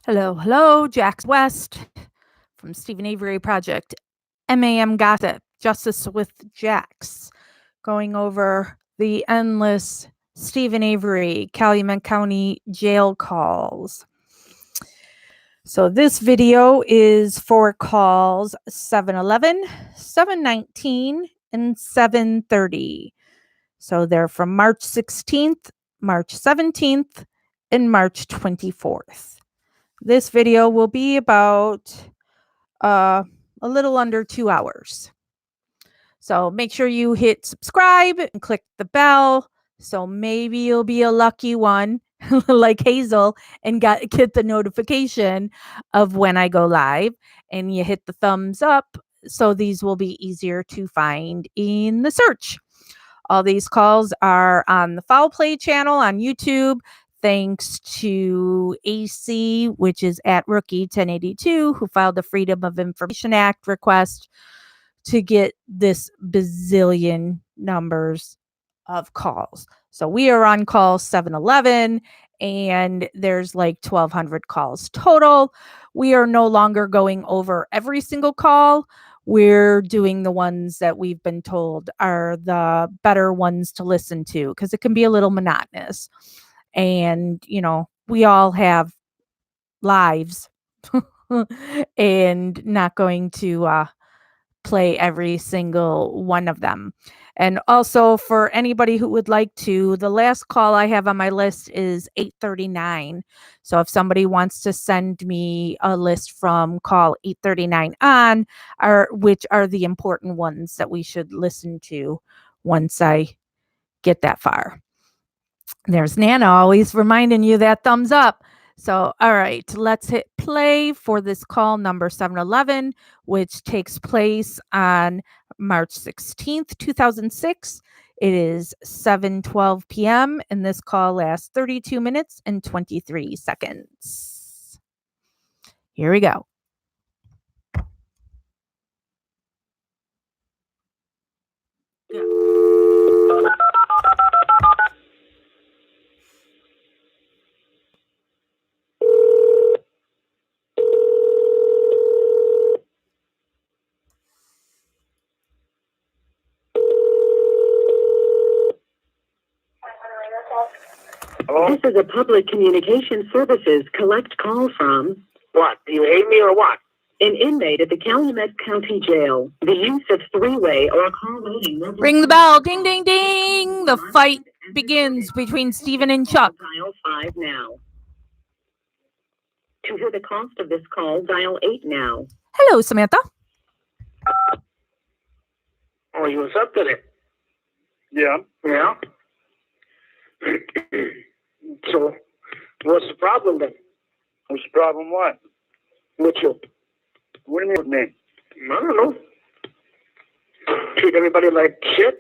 Hello, hello, Jax West from Stephen Avery Project, MAM Gossip, Justice with Jax, going over the endless Stephen Avery, Calumet County jail calls. So this video is for calls 711, 719, and 730. So they're from March 16th, March 17th, and March 24th. This video will be about a little under 2 hours. So make sure you hit subscribe and click the bell. So maybe you'll be a lucky one like Hazel and get the notification of when I go live, and you hit the thumbs up so these will be easier to find in the search. All these calls are on the Foul Play channel on YouTube. Thanks to AC, which is at Rookie 1082, who filed the Freedom of Information Act request to get this bazillion numbers of calls. So we are on call 711, and there's like 1,200 calls total. We are no longer going over every single call. We're doing the ones that we've been told are the better ones to listen to, because it can be a little monotonous. And, we all have lives and not going to play every single one of them. And also, for anybody who would like to, the last call I have on my list is 839. So if somebody wants to send me a list from call 839 on, which are the important ones that we should listen to once I get that far. There's Nana always reminding you that thumbs up. So, all right, let's hit play for this call number 711, which takes place on March 16th, 2006. It is 7:12 p.m. and this call lasts 32 minutes and 23 seconds. Here we go. Hello? This is a public communication services collect call from What? Do you hate me or what? an inmate at the Calumet County Jail. The use of three-way or call waiting will Ring the bell. Ding, ding, ding. The fight begins between Stephen and Chuck. Dial 5 now. To hear the cost of this call, dial 8 now. Hello, Samantha. Oh, you accepted it. Yeah. Yeah? So, what's the problem then? What's the problem? What? With you? What do you mean with me? I don't know. Treat everybody like shit?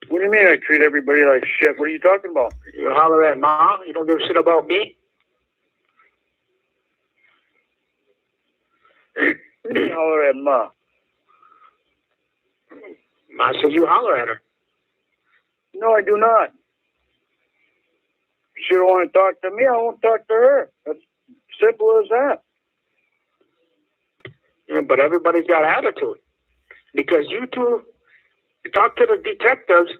What do you mean I treat everybody like shit? What are you talking about? You holler at Ma? You don't give a shit about me? What do you mean holler at Ma? Ma said you holler at her. No, I do not. If she don't want to talk to me, I won't talk to her. That's simple as that. Yeah, but everybody's got attitude. Because you two talk to the detectives,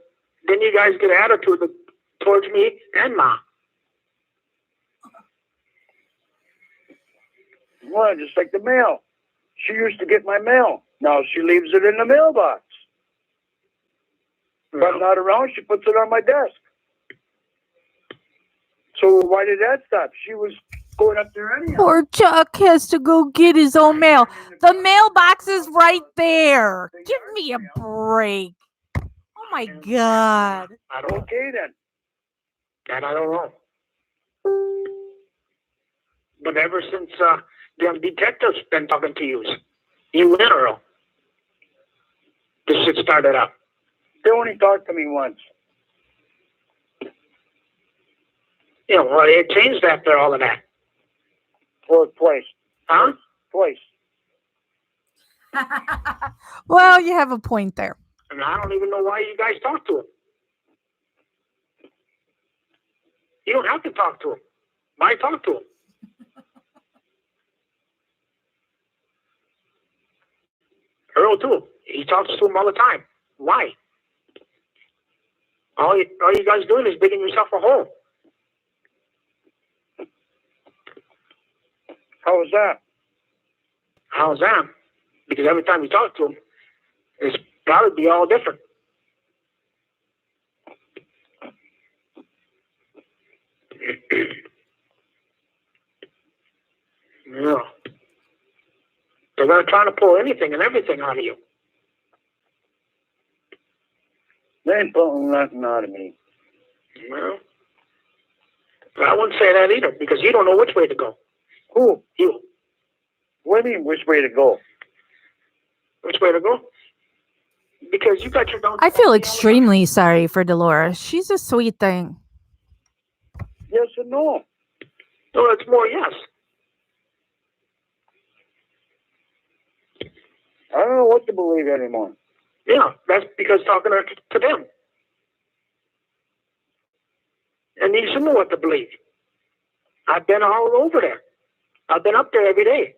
then you guys get attitude towards me and Ma. Well, just like the mail. She used to get my mail. Now she leaves it in the mailbox. If I'm not around, she puts it on my desk. So why did that stop? She was going up there anyhow. Poor Chuck has to go get his own mail. The mailbox is right there. Give me a break. Oh my God. Okay then. That I don't know. But ever since the detectives been talking to you and Earl, this shit started up. They only talked to me once. Yeah, well, it changed after all of that. Or twice. Huh? Twice. Well, you have a point there. And I don't even know why you guys talk to him. You don't have to talk to him. Why talk to him? Earl too. He talks to him all the time. Why? All you guys doing is digging yourself a hole. How was that? How's that? Because every time you talk to him, it's probably be all different. Yeah. They're going to try to pull anything and everything out of you. They ain't pulling nothing out of me. Well, I wouldn't say that either, because you don't know which way to go. Who? You. What do you mean, which way to go? Which way to go? Because you got your own. I feel extremely sorry for Dolores. She's a sweet thing. Yes and no. No, it's more yes. I don't know what to believe anymore. Yeah, that's because talking to them. And you should know what to believe. I've been all over there. I've been up there every day.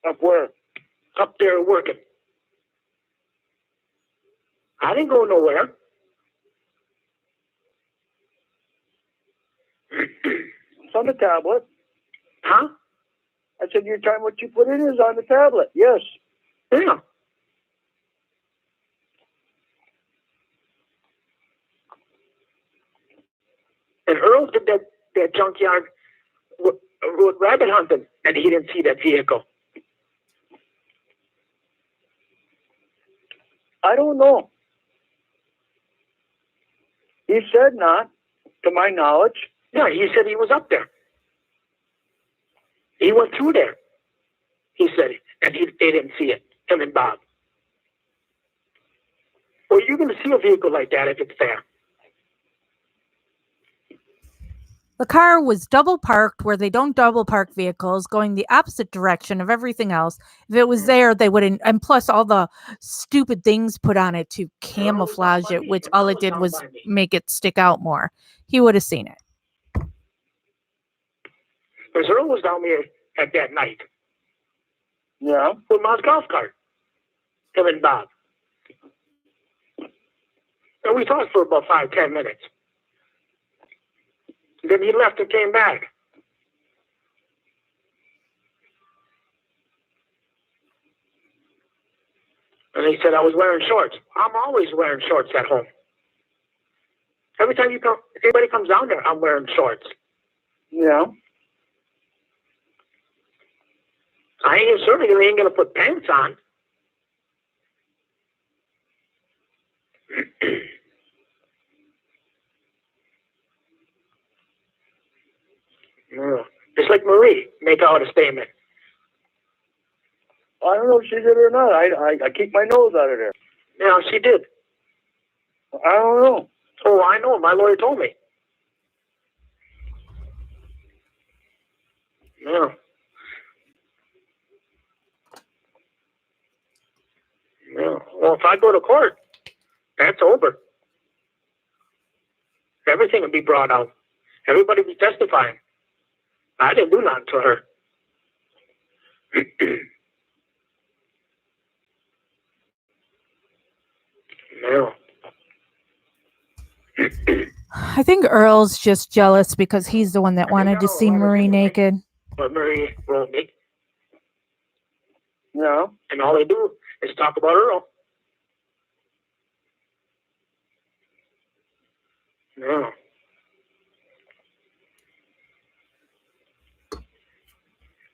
Up where? Up there working. I didn't go nowhere. It's on the tablet. Huh? I said, your time, what you put in is on the tablet. Yes. Yeah. And Earl did that junkyard with rabbit hunting, and he didn't see that vehicle. I don't know. He said not, to my knowledge. Yeah, he said he was up there. He went through there. He said, and they didn't see it, him and Bob. Well, you're going to see a vehicle like that if it's there. The car was double parked where they don't double park vehicles, going the opposite direction of everything else. If it was there, they wouldn't. And plus, all the stupid things put on it to camouflage it, which all it did was make it stick out more. He would have seen it. Because Earl was down there at that night Yeah. with Mom's golf cart, him and Bob. And we talked for about 5-10 minutes. Then he left and came back. And he said I was wearing shorts. I'm always wearing shorts at home. Every time if anybody comes down there, I'm wearing shorts. Yeah. I certainly ain't going to put pants on. Yeah. Just like Marie, make out a statement. I don't know if she did or not. I keep my nose out of there. Yeah, she did. I don't know. Oh, I know. My lawyer told me. Yeah. Yeah. Well, if I go to court, that's over. Everything will be brought out. Everybody will be testifying. I didn't do nothing to her. No. I think Earl's just jealous because he's the one that wanted to see Marie naked. But Marie wrote me, Yeah. and all they do is talk about Earl. No.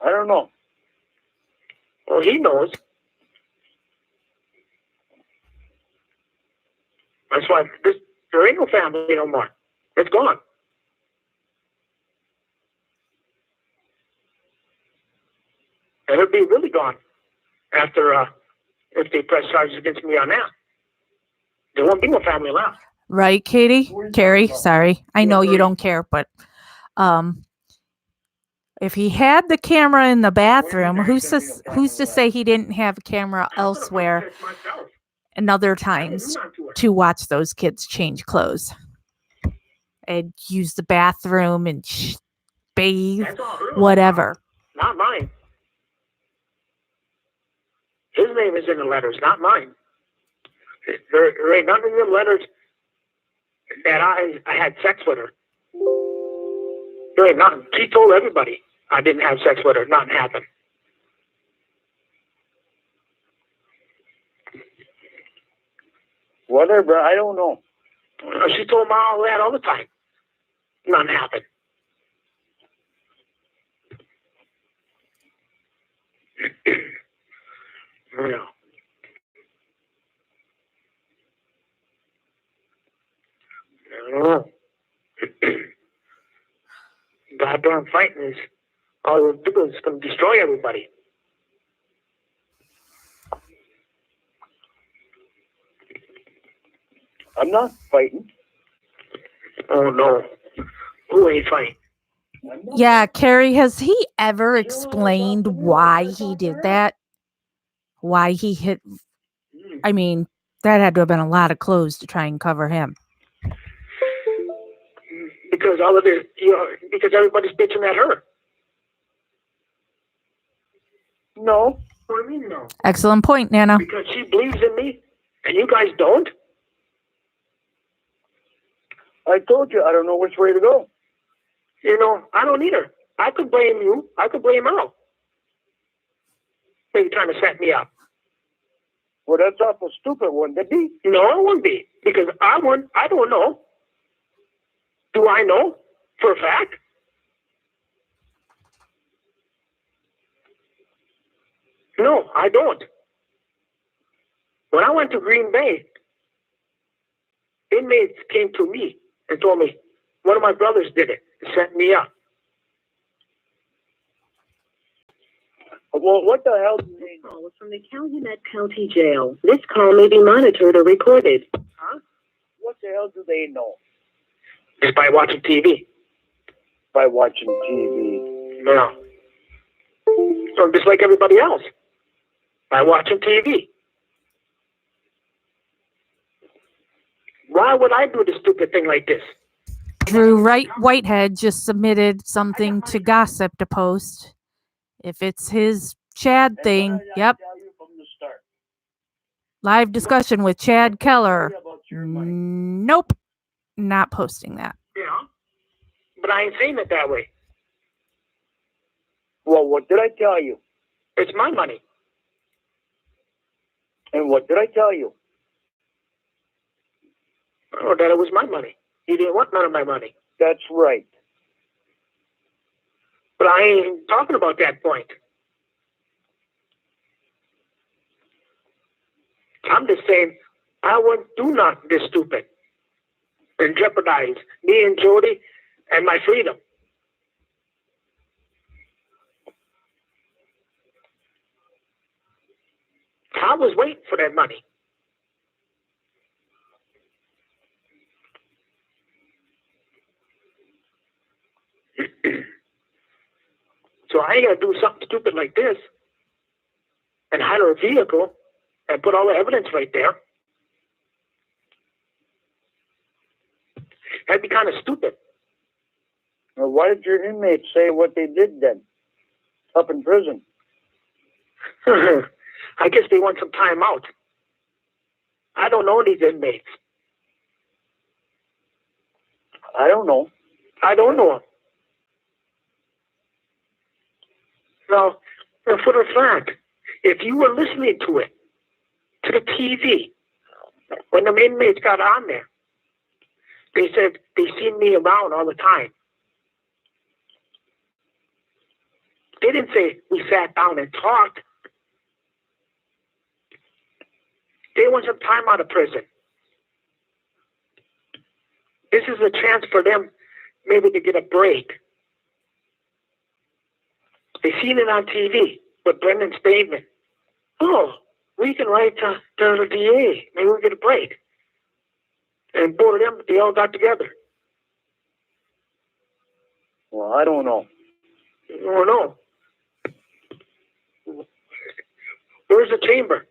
I don't know. Well, he knows. That's why there ain't no family no more. It's gone. And it'll be really gone after if they press charges against me on that. There won't be no family left. Right, Katie? Carrie, sorry. I know you don't care, but if he had the camera in the bathroom, who's to say he didn't have a camera elsewhere and other times to watch those kids change clothes and use the bathroom and bathe, That's all Earl. whatever. Not mine. His name is in the letters, not mine. There ain't none of them letters that I had sex with her. There ain't nothing. She told everybody I didn't have sex with her. Nothing happened. Whatever, I don't know. She told me all that all the time. Nothing happened. Yeah. I don't know. Goddamn fighting is all it'll do is going to destroy everybody. I'm not fighting. Oh no. Who ain't fighting? Yeah, Carrie, has he ever explained why he did that? Why he hit? I mean, that had to have been a lot of clothes to try and cover him. Because all of this, because everybody's bitching at her. No. What do you mean no? Excellent point, Nana. Because she believes in me, and you guys don't? I told you I don't know which way to go. I don't either. I could blame you. I could blame Earl. Maybe trying to set me up. Well, that's awful stupid, wouldn't it be? No, it wouldn't be. Because I don't know. Do I know for a fact? No, I don't. When I went to Green Bay, inmates came to me and told me one of my brothers did it and set me up. Well, what the hell do they know? Call from the Calumet County Jail. This call may be monitored or recorded. Huh? What the hell do they know? Just by watching TV. By watching TV. No. So just like everybody else. By watching TV. Why would I do the stupid thing like this? Drew Whitehead just submitted something to Gossip to post. If it's his Chad thing, yep. Tell you from the start. Live discussion with Chad Keller. About your money. Nope. Not posting that. Yeah. But I ain't saying it that way. Well, what did I tell you? It's my money. And what did I tell you? Or that it was my money. He didn't want none of my money. That's right. But I ain't talking about that point. I'm just saying I wouldn't do nothing this stupid and jeopardize me and Jody and my freedom. I was waiting for that money. So I ain't gonna do something stupid like this and hire a vehicle and put all the evidence right there. That'd be kind of stupid. Well, why did your inmates say what they did then? Up in prison. I guess they want some time out. I don't know these inmates. I don't know. I don't know them. Now, for the fact, if you were listening to it, to the TV, when the inmates got on there, they said they seen me around all the time. They didn't say we sat down and talked. They want some time out of prison. This is a chance for them maybe to get a break. They seen it on TV with Brendan's statement. Oh, we can write to the DA. Maybe we'll get a break. And both of them, they all got together. Well, I don't know. Oh, no. Where's the chamber?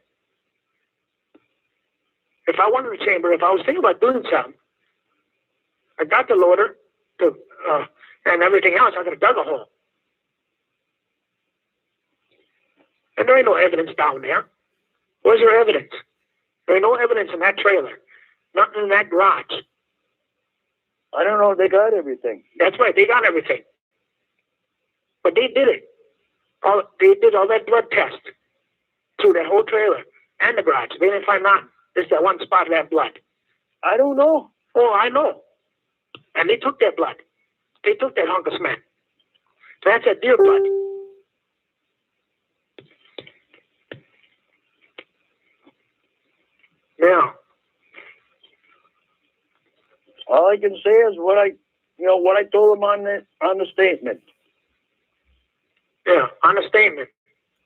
If I wanted a chamber, if I was thinking about doing something, I got the loader and everything else. I could have dug a hole. And there ain't no evidence down there. Where's your evidence? There ain't no evidence in that trailer. Nothing in that garage. I don't know. They got everything. That's right. They got everything. But they did it. They did all that blood test through that whole trailer and the garage. They didn't find nothing. Just that one spot of that blood. I don't know. Oh, I know. And they took that blood. They took that hunk of cement. That's that deer blood. Yeah. All I can say is what I told them on the statement. Yeah, on a statement.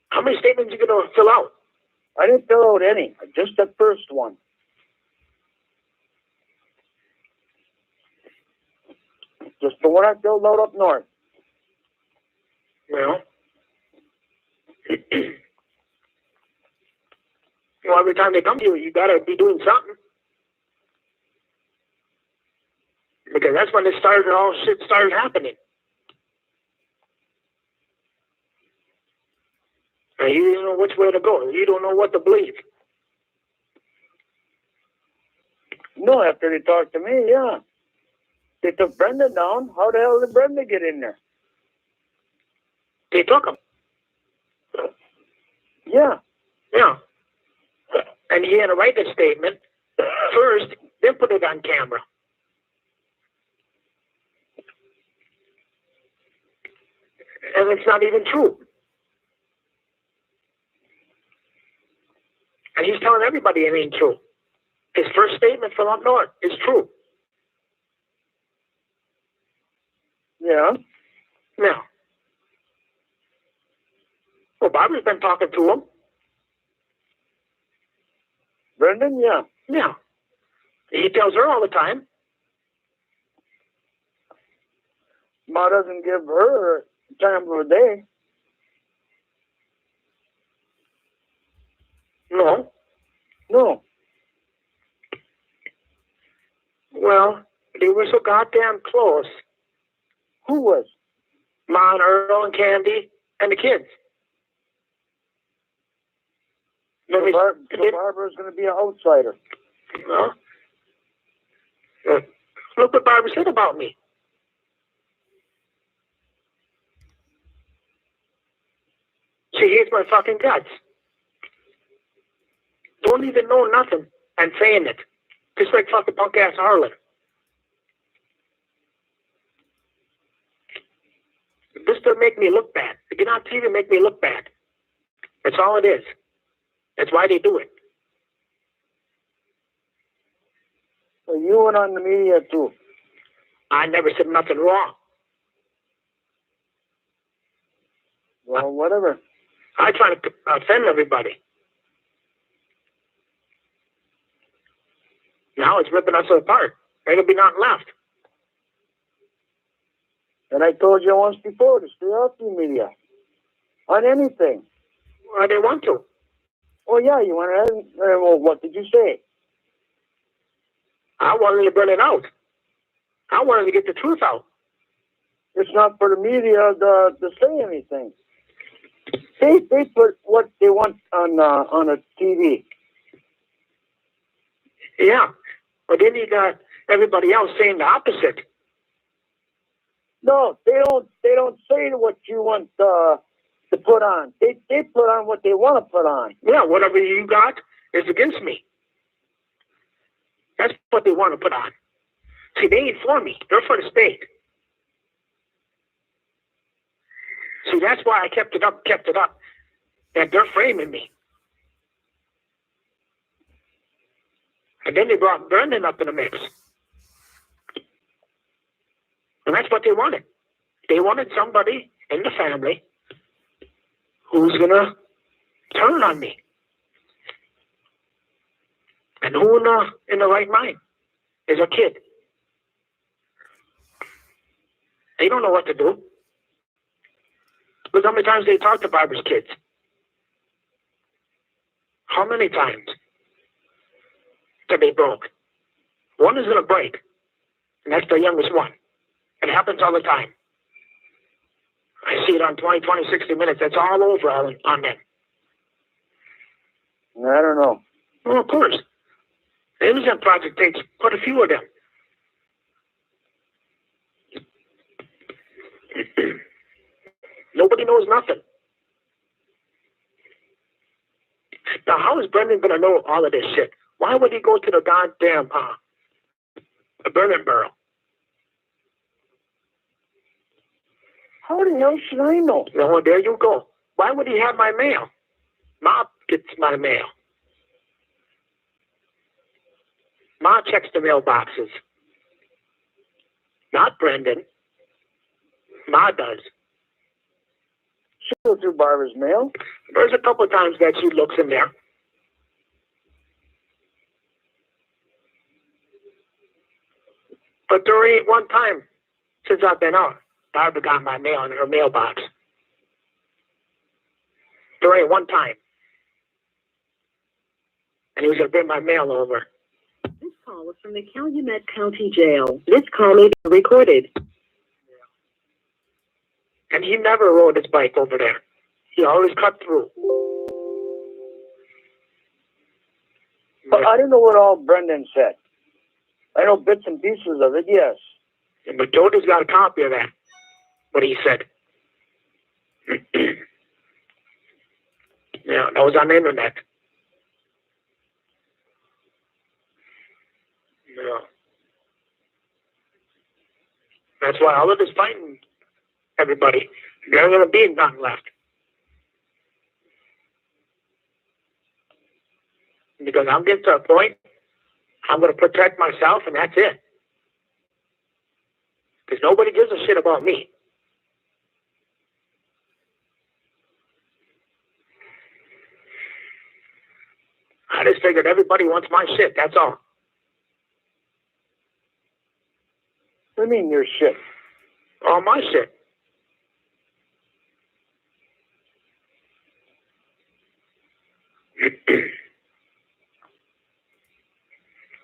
How many statements are you going to fill out? I didn't fill out any. Just the first one. Just the one I filled out up north. Well, well, every time they come to you, you got to be doing something. Because that's when all shit started happening. And you don't know which way to go. You don't know what to believe. No, after they talked to me, yeah. They took Brenda down. How the hell did Brenda get in there? They took him. Yeah. Yeah. And he had to write the statement first, then put it on camera. And it's not even true. And he's telling everybody it ain't true. His first statement from up north is true. Yeah. Yeah. Well, Barbara's been talking to him. Brendan, yeah. Yeah. He tells her all the time. Ma doesn't give her time of the day. No. No. Well, they were so goddamn close. Who was? Ma and Earl and Candy and the kids. So Barbara's going to be an outsider. Well, look what Barbara said about me. She hates my fucking guts. Don't even know nothing and saying it. Just like fucking punk ass Harlan. This to make me look bad. To get on TV and make me look bad. That's all it is. That's why they do it. So you went on the media too. I never said nothing wrong. Well, whatever. I try to offend everybody. Now it's ripping us apart. There'll be nothing left. And I told you once before to stay off the media. On anything. Well, they want to. Oh, yeah, you want to... well, what did you say? I wanted to burn it out. I wanted to get the truth out. It's not for the media to say anything. They put what they want on a TV. Yeah. But then you got everybody else saying the opposite. No, they don't say what you want to put on. They put on what they want to put on. Yeah, whatever you got is against me. That's what they want to put on. See, they ain't for me. They're for the state. See, that's why I kept it up. That they're framing me. And then they brought Brendan up in the mix. And that's what they wanted. They wanted somebody in the family who's going to turn on me. And who in the right mind is a kid. They don't know what to do. Look how many times they talk to Barbara's kids. How many times that they broke? One is going to break, and that's the youngest one. It happens all the time. I see it on 20, 60 Minutes. That's all over on them. I don't know. Well, of course. The Innocent Project takes quite a few of them. Nobody knows nothing. Now, how is Brendan going to know all of this shit? Why would he go to the goddamn burning barrel? How the hell should I know? No, there you go. Why would he have my mail? Ma gets my mail. Ma checks the mailboxes. Not Brendan. Ma does. She goes through Barbara's mail. There's a couple of times that she looks in there. But there ain't one time since I've been out, Barbara got my mail in her mailbox. There ain't one time. And he was going to bring my mail over. This call is from the Calumet County Jail. This call may be recorded. And he never rode his bike over there. He always cut through. But I don't know what all Brendan said. I know bits and pieces of it, yes. But Jody's got a copy of that, what he said. Yeah, that was on the internet. Yeah. That's why all of this fighting, everybody, there ain't going to be none left. Because I'm getting to a point, I'm going to protect myself, and that's it. Because nobody gives a shit about me. I just figured everybody wants my shit, that's all. What do you mean your shit? All my shit.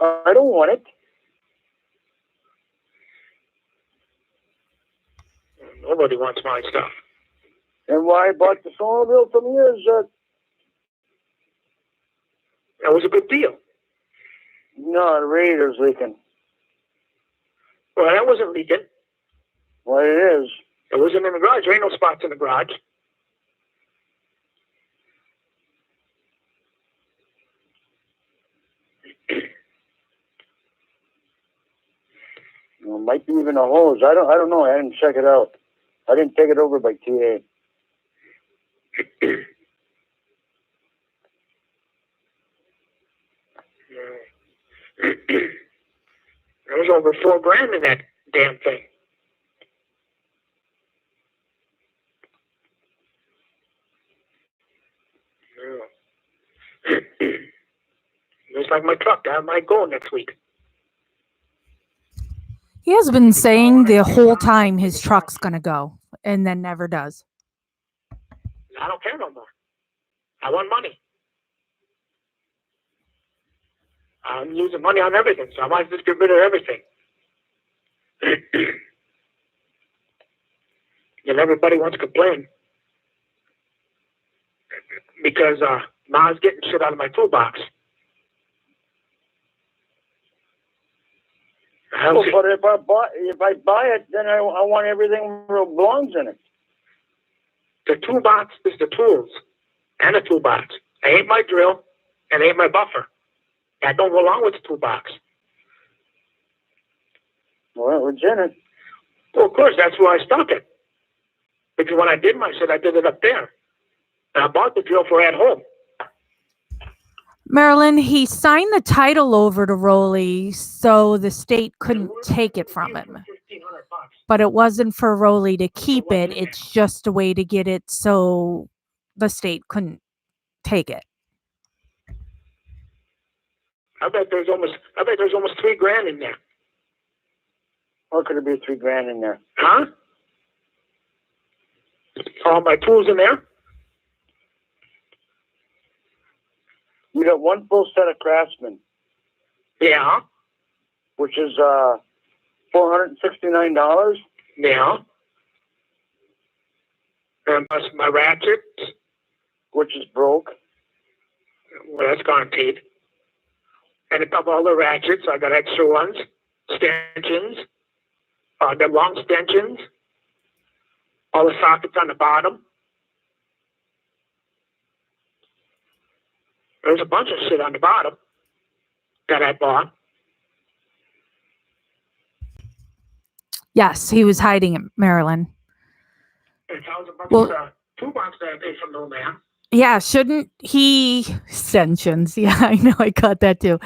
I don't want it. Nobody wants my stuff. And why I bought the snowmobile from you is That was a good deal. no, the radiator's leaking. Well, that wasn't leaking. Well, it is. It wasn't in the garage. There ain't no spots in the garage. Well, it might be even a hose. I don't know. I didn't check it out. I didn't take it over by TA. There was over $4,000 in that damn thing. Looks like my truck. I might go next week. He has been saying the whole time his truck's going to go and then never does. I don't care no more. I want money. I'm losing money on everything, so I might just get rid of everything. And everybody wants to complain because Ma's getting shit out of my toolbox. Well, but if I buy it, then I want everything that belongs in it. The toolbox is the tools and the toolbox. I ain't my drill and ain't my buffer. That don't go along with the toolbox. Well, it's in it. Well, of course, that's where I stuck it. Because when I did my shit, I did it up there. And I bought the drill for at home. Marilyn, he signed the title over to Rowley so the state couldn't take it from him. $1,500. But it wasn't for Rowley to keep it. It's just a way to get it so the state couldn't take it. I bet there's almost $3,000 in there. How could there be $3,000 in there? Huh? All my tools in there? You got one full set of Craftsman, Yeah. which is $469. Yeah. And plus my ratchet. Which is broke. Well, that's guaranteed. And a couple other ratchets. I got extra ones, stanchions, the long stanchions, all the sockets on the bottom. There's a bunch of shit on the bottom that I bought. Yes, he was hiding it, Marilyn. And $1,000 Well- $2 that I paid from the man. Yeah, shouldn't he extensions? Yeah, I know, I caught that too.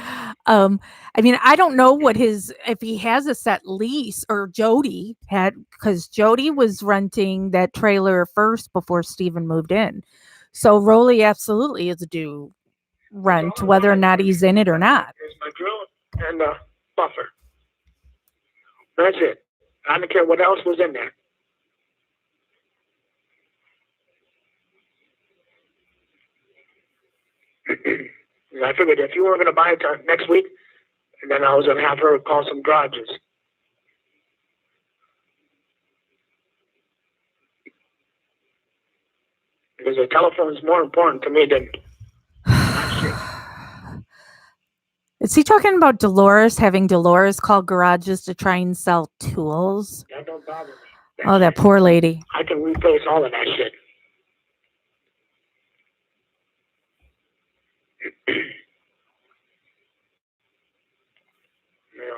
I mean, I don't know what if he has a set lease, or Jody had, because Jody was renting that trailer first before Steven moved in. So Rolly absolutely is due rent, whether or not he's in it or not. Here's my drill and the buffer. That's it. I don't care what else was in there. I figured if you were going to buy it next week, then I was going to have her call some garages. Because the telephone is more important to me than that shit. Is he talking about Dolores, having Dolores call garages to try and sell tools? That don't bother me. Oh, that poor lady. I can replace all of that shit. You know,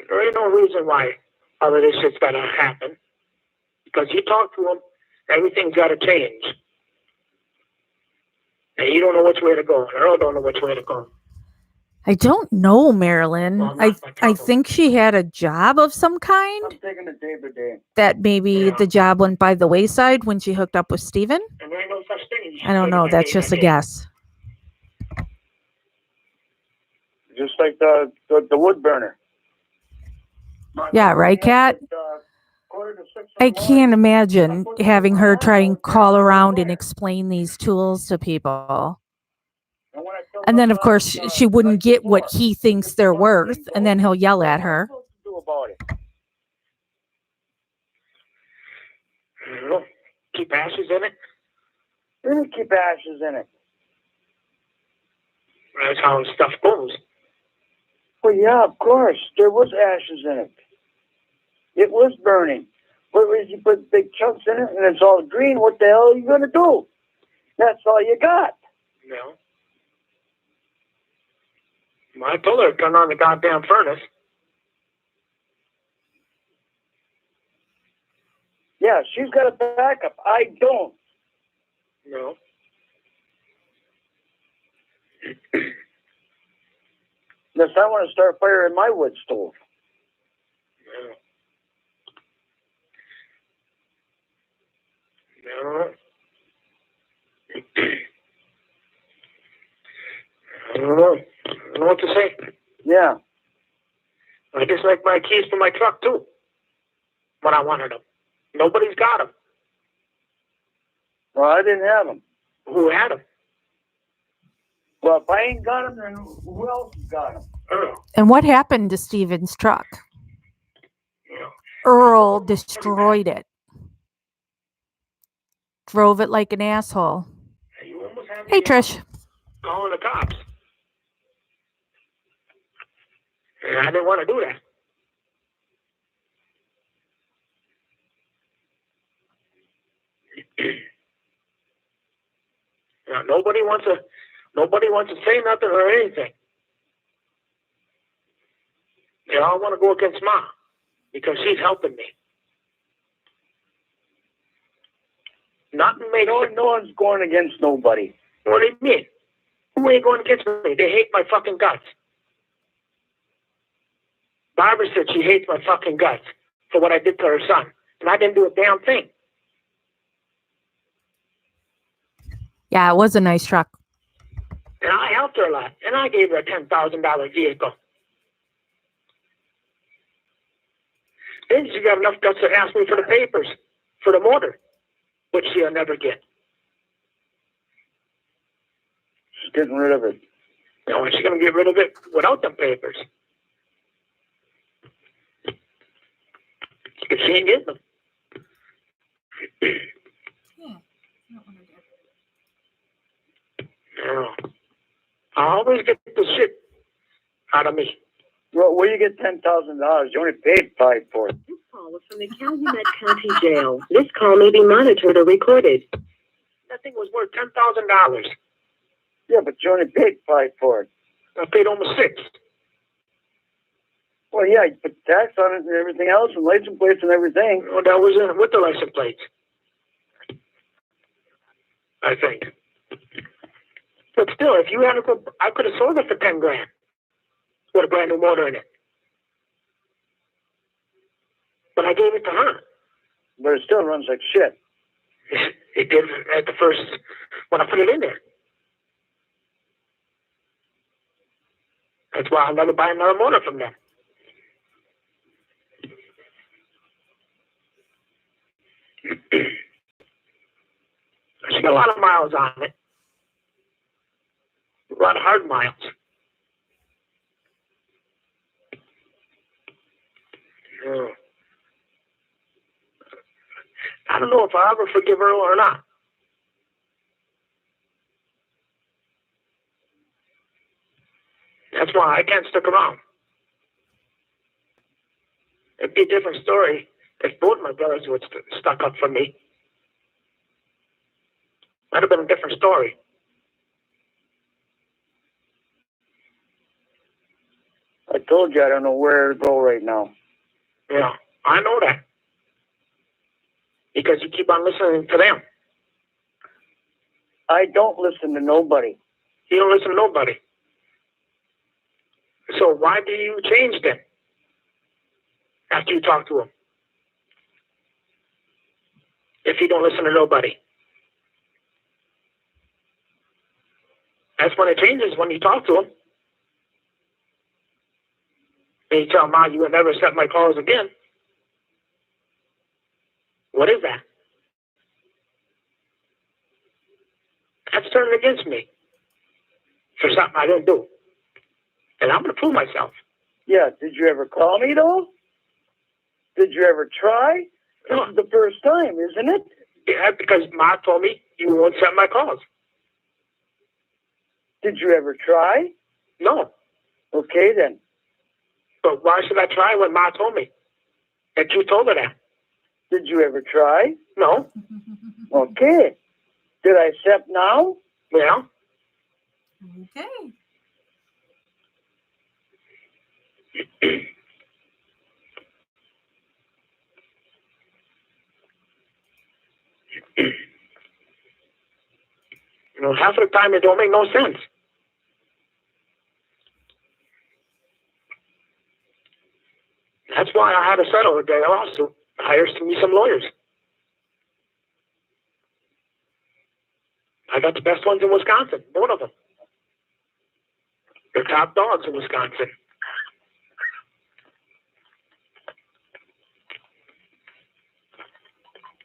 there ain't no reason why all of this shit's got to happen. Because you talk to them, everything's got to change. And you don't know which way to go. Earl don't know which way to go. I don't know, Marilyn. Well, I not my trouble. think she had a job of some kind. I'm taking it day by day. That maybe Yeah. the job went by the wayside when she hooked up with Steven. And there ain't no such thing. I don't know. That's just a guess. Just like the wood burner. Yeah, right, Kat? I can't imagine having her try and call around and explain these tools to people. And then, of course, she wouldn't get what he thinks they're worth, and then he'll yell at her. You know, keep ashes in it. Really keep ashes in it. That's how stuff goes. Well, yeah, of course. There was ashes in it. It was burning. What was you put big chunks in it and it's all green? What the hell are you going to do? That's all you got. You know. Well, I told her to turn on the goddamn furnace. Yeah, she's got a backup. I don't. You know. Unless I want to start firing my wood stove. Yeah. No. I don't know. I don't know what to say. Yeah. I just like my keys for my truck, too. But I wanted them. Nobody's got them. Well, I didn't have them. Who had them? Well, if I ain't got them, then who else has got them? Earl. And what happened to Steven's truck? Yeah. Earl destroyed it. Drove it like an asshole. You almost had me Hey, Trish. calling the cops. And I didn't want to do that. Now, nobody wants to say nothing or anything. They all want to go against Ma because she's helping me. Nothing makes No one's going against nobody. What do you mean? Who ain't going against me? They hate my fucking guts. Barbara said she hates my fucking guts for what I did to her son. And I didn't do a damn thing. Yeah, it was a nice truck. And I helped her a lot. And I gave her a $10,000 vehicle. Then she got enough guts to ask me for the papers for the motor, which she'll never get. She's getting rid of it. You know, and she's going to get rid of it without the papers. Because she ain't getting them. I always get the shit out of me. Well, where you get $10,000? You only paid 5 for it. This call was from the Calumet County Jail. This call may be monitored or recorded. That thing was worth $10,000. Yeah, but you only paid 5 for it. I paid almost 6. Well, yeah, you put tax on it and everything else, and license plates and everything. Well, that was with the license plate, I think. But still, if you had I could have sold it for 10 grand with a brand new motor in it. But I gave it to her. But it still runs like shit. It did at the first, when I put it in there. That's why I'll never buy another motor from them. She got a lot of miles on it. A lot of hard miles. Yeah. I don't know if I'll ever forgive Earl or not. That's why I can't stick around. It'd be a different story if both my brothers would stuck up for me. Might have been a different story. I told you I don't know where to go right now. Yeah, I know that. Because you keep on listening to them. I don't listen to nobody. You don't listen to nobody. So why do you change them after you talk to them? If you don't listen to nobody. That's when it changes, when you talk to them. And you tell Mom you will never accept my calls again. What is that? That's turning against me for something I didn't do. And I'm going to prove myself. Yeah, did you ever call me, though? Did you ever try? This is the first time, isn't it? Yeah, because Ma told me you won't accept my calls. Did you ever try? No. Okay, then. But why should I try when Ma told me? That you told her that. Did you ever try? No. Okay. Did I accept now? Yeah. Okay. You know, half of the time it don't make no sense. That's why I had to settle the lawsuit. Hire me some lawyers. I got the best ones in Wisconsin, both of them. They're top dogs in Wisconsin.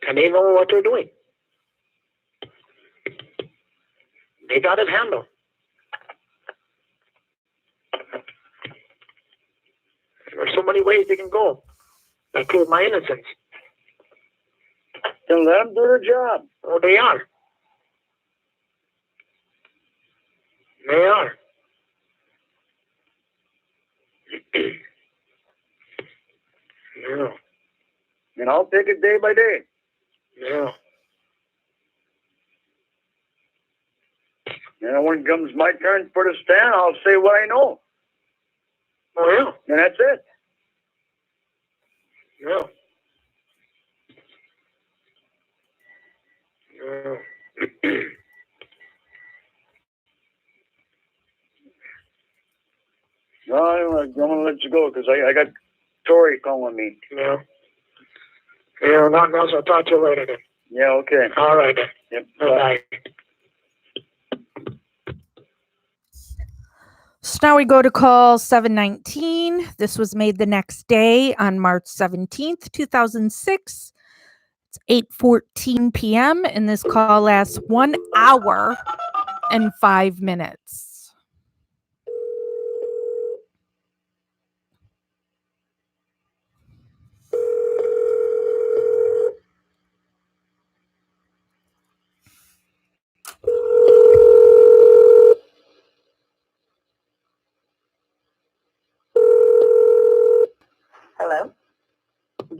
And they know what they're doing. They got it handled. There's so many ways they can go. I prove my innocence. Then let them do their job. Oh, they are. They are. Yeah. And I'll take it day by day. Yeah. And when it comes my turn for the stand, I'll say what I know. Oh, yeah. And that's it. Yeah. Yeah. No, I'm going to let you go because I got Tori calling me. Yeah. Yeah, nothing else. I'll talk to you later then. Yeah, okay. All right then. Yep. Bye. So now we go to call 719. This was made the next day on March 17th, 2006. It's 8:14 p.m. and this call lasts 1 hour and 5 minutes.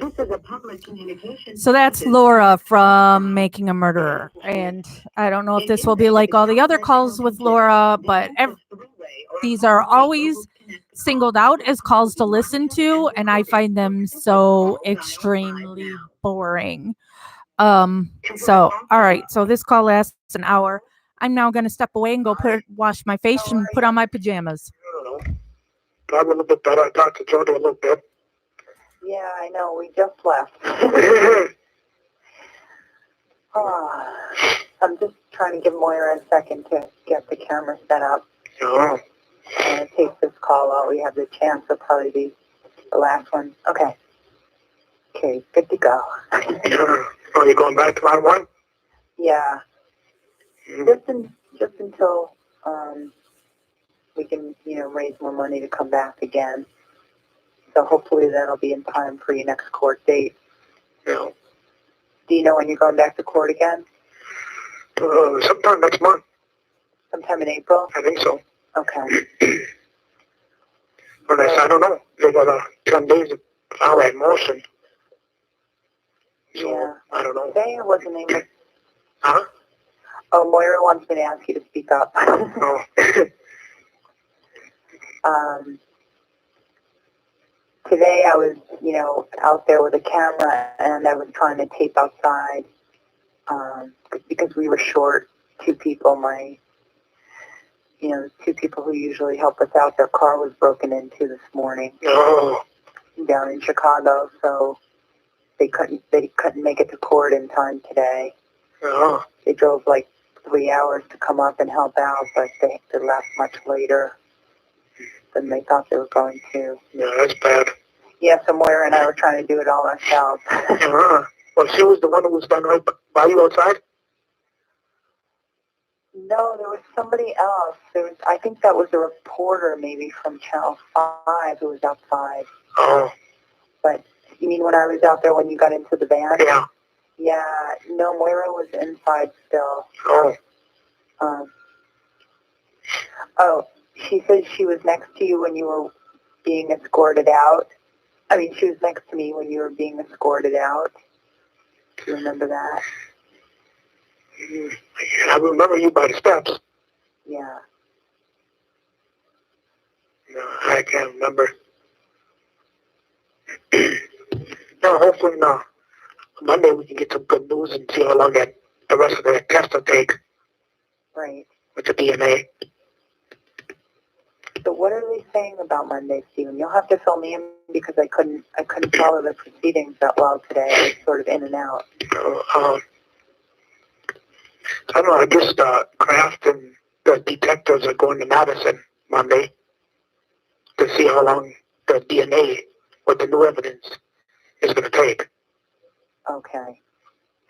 This is a public communication. So that's service. Laura from Making a Murderer. And I don't know if this will be like all the other calls with Laura, but these are always singled out as calls to listen to, and I find them so extremely boring. So all right, so this call lasts an hour. I'm now going to step away and go wash my face and put on my pajamas. I don't know. Probably a little bit better. I talked to Jody a little bit. Yeah, I know. We just left. I'm just trying to give Moira a second to get the camera set up. Oh. I'm going to take this call while we have the chance. It'll probably be the last one. Okay. Okay, good to go. Oh, you going back tomorrow morning? Yeah. Just until we can, raise more money to come back again. So hopefully that'll be in time for your next court date. Yeah. Do you know when you're going back to court again? Sometime next month. Sometime in April? I think so. Okay. But I don't know. They got 10 days of our motion. So, Yeah. I don't know. Today it wasn't even... Huh? Oh, Moira wants me to ask you to speak up. Oh. Today I was, out there with a camera and I was trying to tape outside because we were short two people. Two people who usually help us out, their car was broken into this morning down in Chicago, so they couldn't make it to court in time today. Oh. They drove like 3 hours to come up and help out, but they left much later than they thought they were going to. Yeah, that's bad. Yeah, so Moira and I were trying to do it all ourselves. Well, she was the one who was done right by you outside? No, there was somebody else. I think that was a reporter maybe from Channel 5 who was outside. Oh. But you mean when I was out there when you got into the van? Yeah. Yeah, no, Moira was inside still. Oh. She said she was next to you when you were being escorted out. I mean, she was next to me when you were being escorted out. Do you remember that? I remember you by the steps. Yeah. No, I can't remember. No, hopefully Monday we can get some good news and see how long the rest of the test will take. Right. With the DNA. So what are they saying about Monday, Stephen? You'll have to fill me in because I couldn't follow the proceedings that well today. I was sort of in and out. I don't know, I guess Kraft and the detectives are going to Madison Monday to see how long the DNA with the new evidence is going to take. Okay.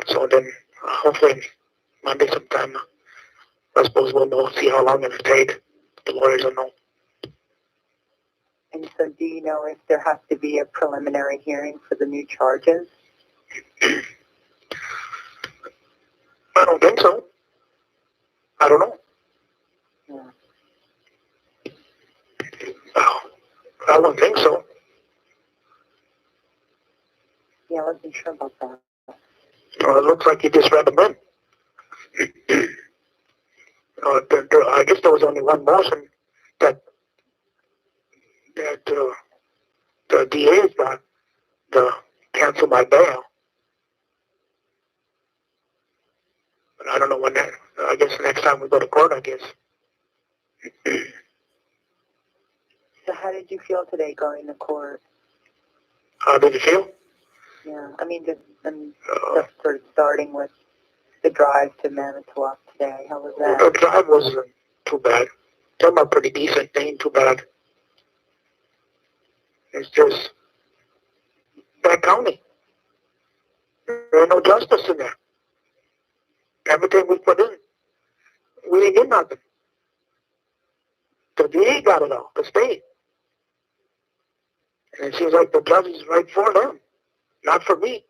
So then, hopefully, Monday sometime, I suppose we'll know, see how long it'll take. The lawyers will know. And so do you know if there has to be a preliminary hearing for the new charges? I don't think so. I don't know. Yeah. Oh, I don't think so. Yeah, I wasn't sure about that. Well, it looks like you just read them in. I guess there was only one motion that the DA's got to cancel my bail. But I don't know when that, I guess next time we go to court, I guess. So how did you feel today going to court? How did you feel? Yeah, I mean, just sort of starting with the drive to Manitowoc today. How was that? The drive wasn't too bad. Them are pretty decent. They ain't too bad. It's just that county. There ain't no justice in there. Everything we put in, we didn't get nothing. The DA got it all, the state. And it seems like the judge is right for them, not for me.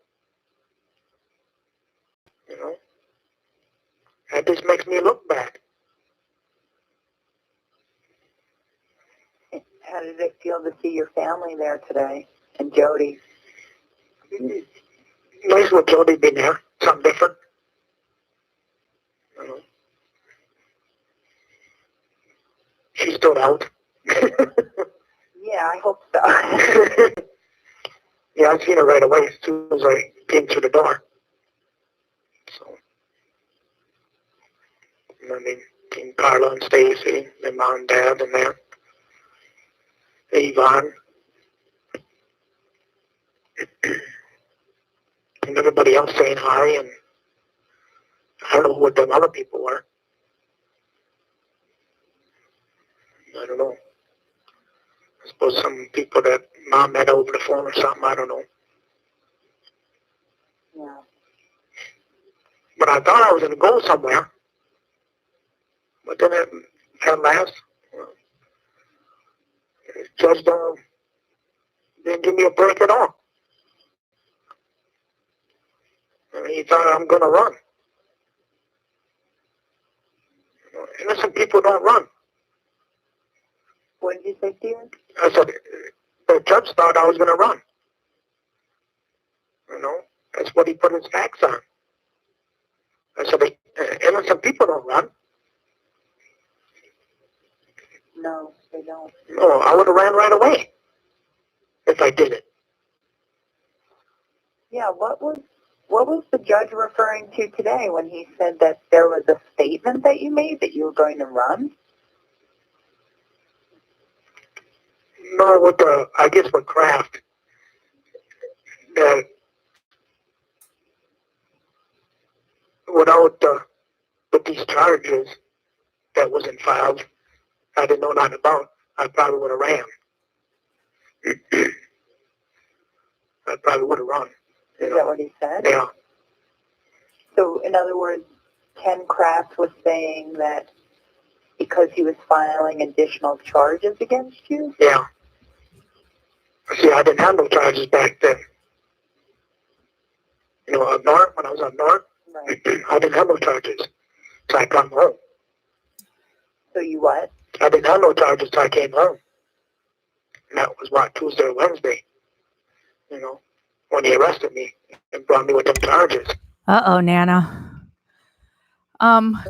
You know? That just makes me look bad. How did it feel to see your family there today? And Jody? Nice with Jody being there. Something different. You know. She stood out. Yeah, I hope so. Yeah, I seen her right away as soon as I came through the door. So, I mean, King Carla and Stacy, their mom and dad, and there. Yvonne. And everybody else saying hi, and I don't know what them other people were. I don't know. I suppose some people that mom met over the phone or something, I don't know. Yeah. But I thought I was going to go somewhere. But then at last, it just didn't give me a break at all. I mean, he thought I'm going to run. Innocent people don't run. What did you say, Steven? I said, the judge thought I was going to run. You know, that's what he put his facts on. I said, innocent people don't run. No, they don't. No, I would have ran right away if I did it. Yeah, what was the judge referring to today when he said that there was a statement that you made that you were going to run? No, I guess with Kraft, that without with these charges that wasn't filed, I didn't know nothing about, I probably would have ran. I probably would have run. Is that what he said? Yeah. So, in other words, Ken Kraft was saying that because he was filing additional charges against you? Yeah. See, I didn't have no charges back then. You know, up north, when I was up north, Right. I didn't have no charges. So I come home. So you what? I didn't have no charges till I came home. And that was what, Tuesday or Wednesday, you know, when they arrested me and brought me with them charges. Uh-oh, Nana.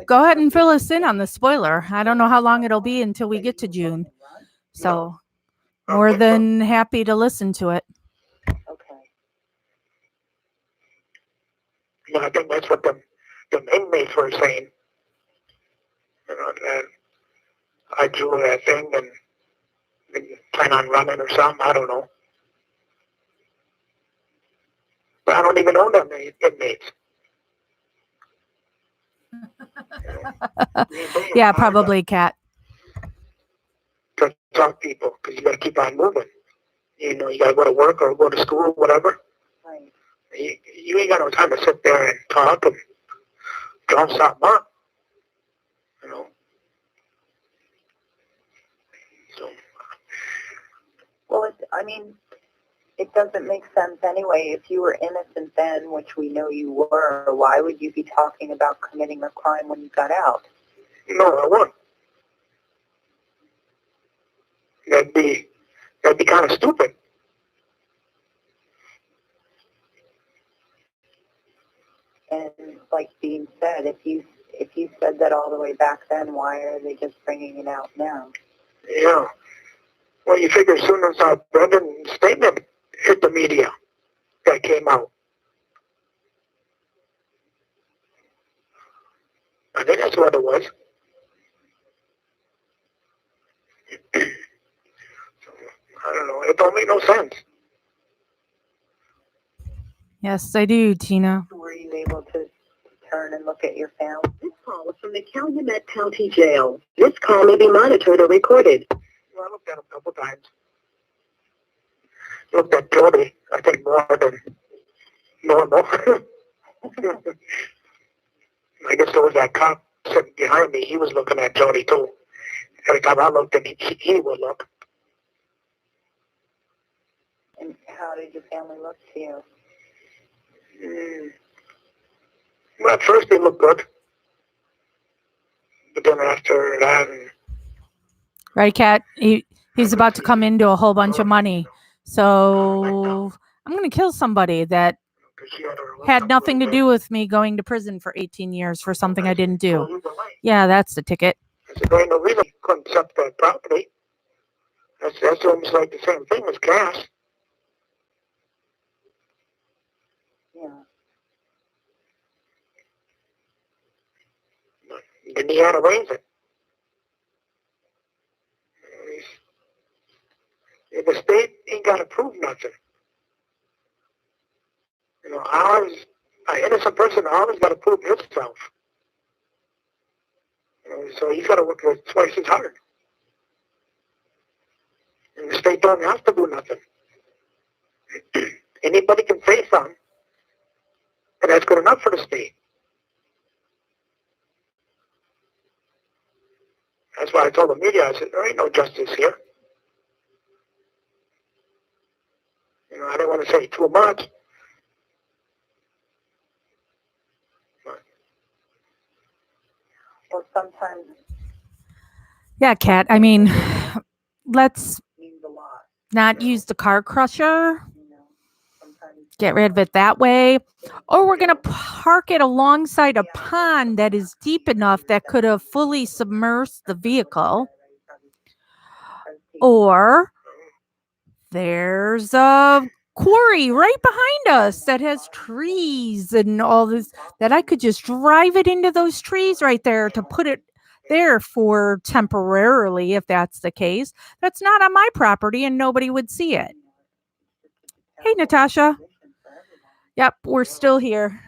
Go ahead and fill us in on the spoiler. I don't know how long it'll be until we get to June. So, more than happy to listen to it. Okay. Yeah, I think that's what the inmates were saying. You know, that I drew that thing and plan on running or something. I don't know. But I don't even know them inmates. Yeah, probably, Kat. To talk people, because you got to keep on moving. You know, you got to go to work or go to school, whatever. Right. You ain't got no time to sit there and talk and draw something up. You know. So. Well, it doesn't make sense anyway. If you were innocent then, which we know you were, why would you be talking about committing a crime when you got out? No, I won't. That'd be kind of stupid. And like Dean said, if you said that all the way back then, why are they just bringing it out now? Yeah. Well, you figure as soon as Brendan's statement hit the media, that came out. I think that's what it was. I don't know. It don't make no sense. Yes, I do, Tina. Were you able to turn and look at your family? This call is from the Calumet County Jail. This call may be monitored or recorded. Well, I looked at him a couple times. Looked at Jody, I think more than normal. I guess there was that cop sitting behind me. He was looking at Jody too. Every time I looked at him, he would look. And how did your family look to you? Well, at first they looked good. But then after that, Right, Kat? He's about to come into a whole bunch of money. So I'm going to kill somebody that 'Cause she had her had nothing to do with me going to prison for 18 years for something I didn't do. Yeah, that's the ticket. I said, there ain't no reason you couldn't accept that property. That's almost like the same thing as cash. Yeah. Then he had to raise it. The state ain't got to prove nothing. You know, an innocent person always got to prove himself. You know, so he's got to work twice as hard. And the state don't have to do nothing. Anybody can say something, and that's good enough for the state. That's why I told the media, I said, there ain't no justice here. You know, I didn't want to say too much. Well, sometimes Yeah, Kat. I mean, let's it means a lot. not use the car crusher. You know, sometimes Get rid of it that way. Or we're going to park it alongside a pond that is deep enough that could have fully submersed the vehicle. Or there's a quarry right behind us that has trees and all this, that I could just drive it into those trees right there to put it there for temporarily, if that's the case. That's not on my property and nobody would see it. Hey, Natasha. Yep, we're still here.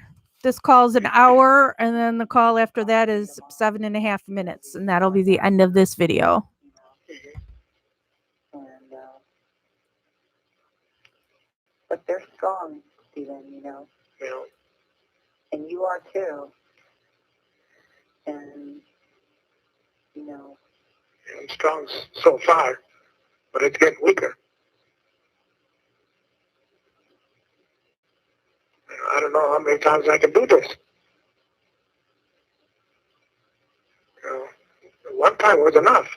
This call's an hour, and then the call after that is 7.5 minutes, and that'll be the end of this video. And, but they're strong, Stephen, you know, and you are too. And, you know, I'm strong so far, but it's getting weaker. I don't know how many times I can do this. You know, one time was enough.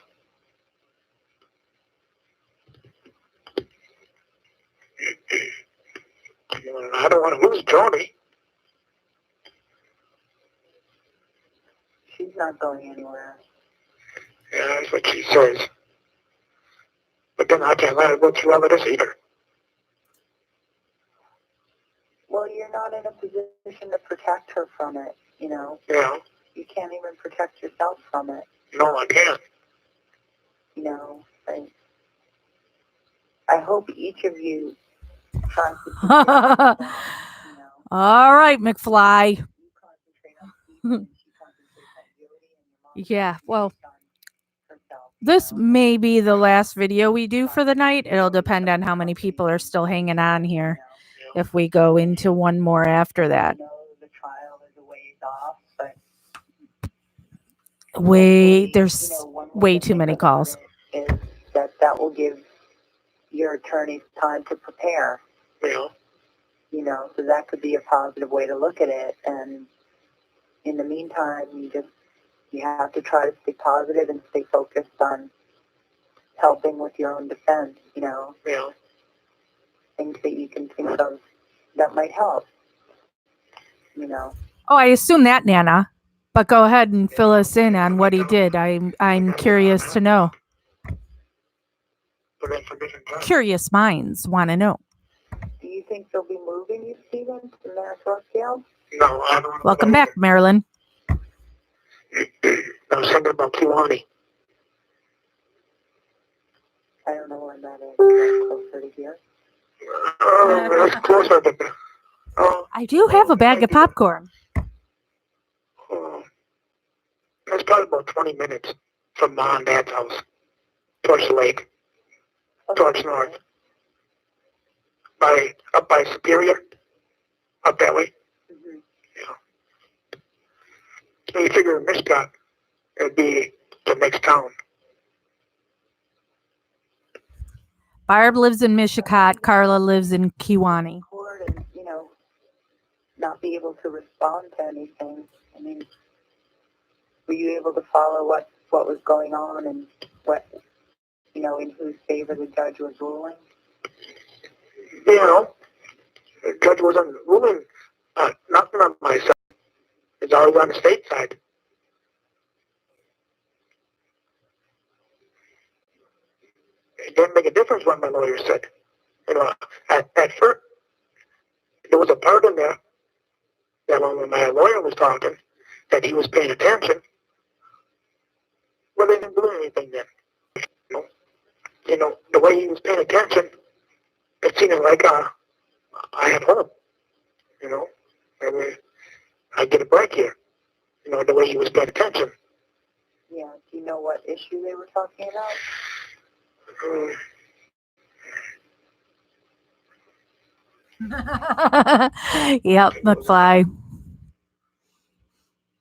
You know, I don't want to lose Joni. she's not going anywhere. Yeah, that's what she says. But then I can't let her go through all of this either. Well, you're not in a position to protect her from it, you know. You know? You can't even protect yourself from it, No, I can't. you know. I hope each of you tries to take care of yourself, you know. All right, McFly. You concentrate on Stephen and she concentrates on Jody and your mom. Yeah, well, concentrates on herself, this you know. may be the last video we do for the night. It'll depend on how many people are still hanging on here. If we go into one more after that. I know the trial is a ways off, but There's you know, one way to too think many about calls. it is that will give your attorneys time to prepare. You know, so that could be a positive way to look at it. And in the meantime, you have to try to stay positive and stay focused on helping with your own defense, you know. Yeah. Things that you can think of that might help, you know. Oh, I assume that, Nana. But go ahead and fill us in on what he did. I'm curious to know. Curious minds want to know. Do you think they'll be moving you, Stephen, to Mass-Rockdale? No, I don't. Welcome back, Marilyn. I was thinking about Kiwani. I don't know when that is. Closer to here. That's closer to I do have a bag of popcorn. That's probably about 20 minutes from Mom and Dad's house. Towards the lake. Towards north. Up by Superior. Up that way. Mm-hmm. Yeah. So you figure in Mishcot, it'd be the next town. Barb lives in Mishicot. Carla lives in Kiwani. And, you know, not be able to respond to anything. I mean, were you able to follow what was going on and what, you know, in whose favor the judge was ruling? You know, wasn't ruling nothing on my side. It's always on the state side. It didn't make a difference what my lawyer said. You know, at first, there was a part in there that when my lawyer was talking, that he was paying attention. Well, they didn't do anything then. You know, the way he was paying attention, it seemed like I had hope. You know, I get a break here. You know, the way he was paying attention. Yeah. Do you know what issue they were talking about? Yep, McFly.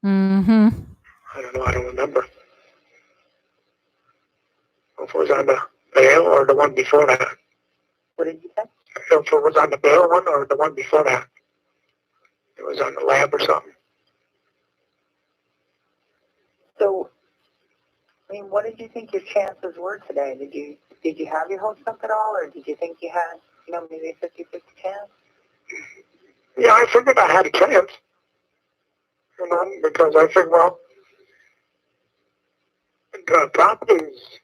Mm-hmm. I don't know. I don't remember. If it was on the bail or the one before that. What did you say? If it was on the bail one or the one before that. It was on the lab or something. So, I mean, what did you think your chances were today? Did you have your hopes up at all, or did you think you had, maybe a 50-50 chance? Yeah, I figured I had a chance. You know, because I figured, well, the property's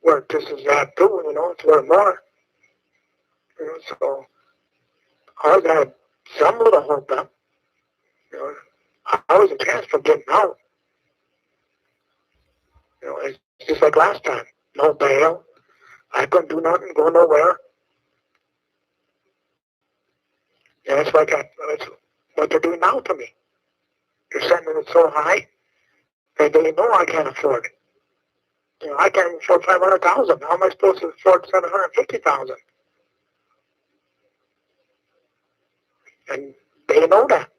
worth this is that too, it's worth more. So I got some little hope up. I was a chance for getting out. It's just like last time. No bail. I couldn't do nothing, go nowhere. And it's like it's what they're doing now to me. They're setting it so high that they know I can't afford it. I can't even afford 500,000. How am I supposed to afford 750,000? And they know that,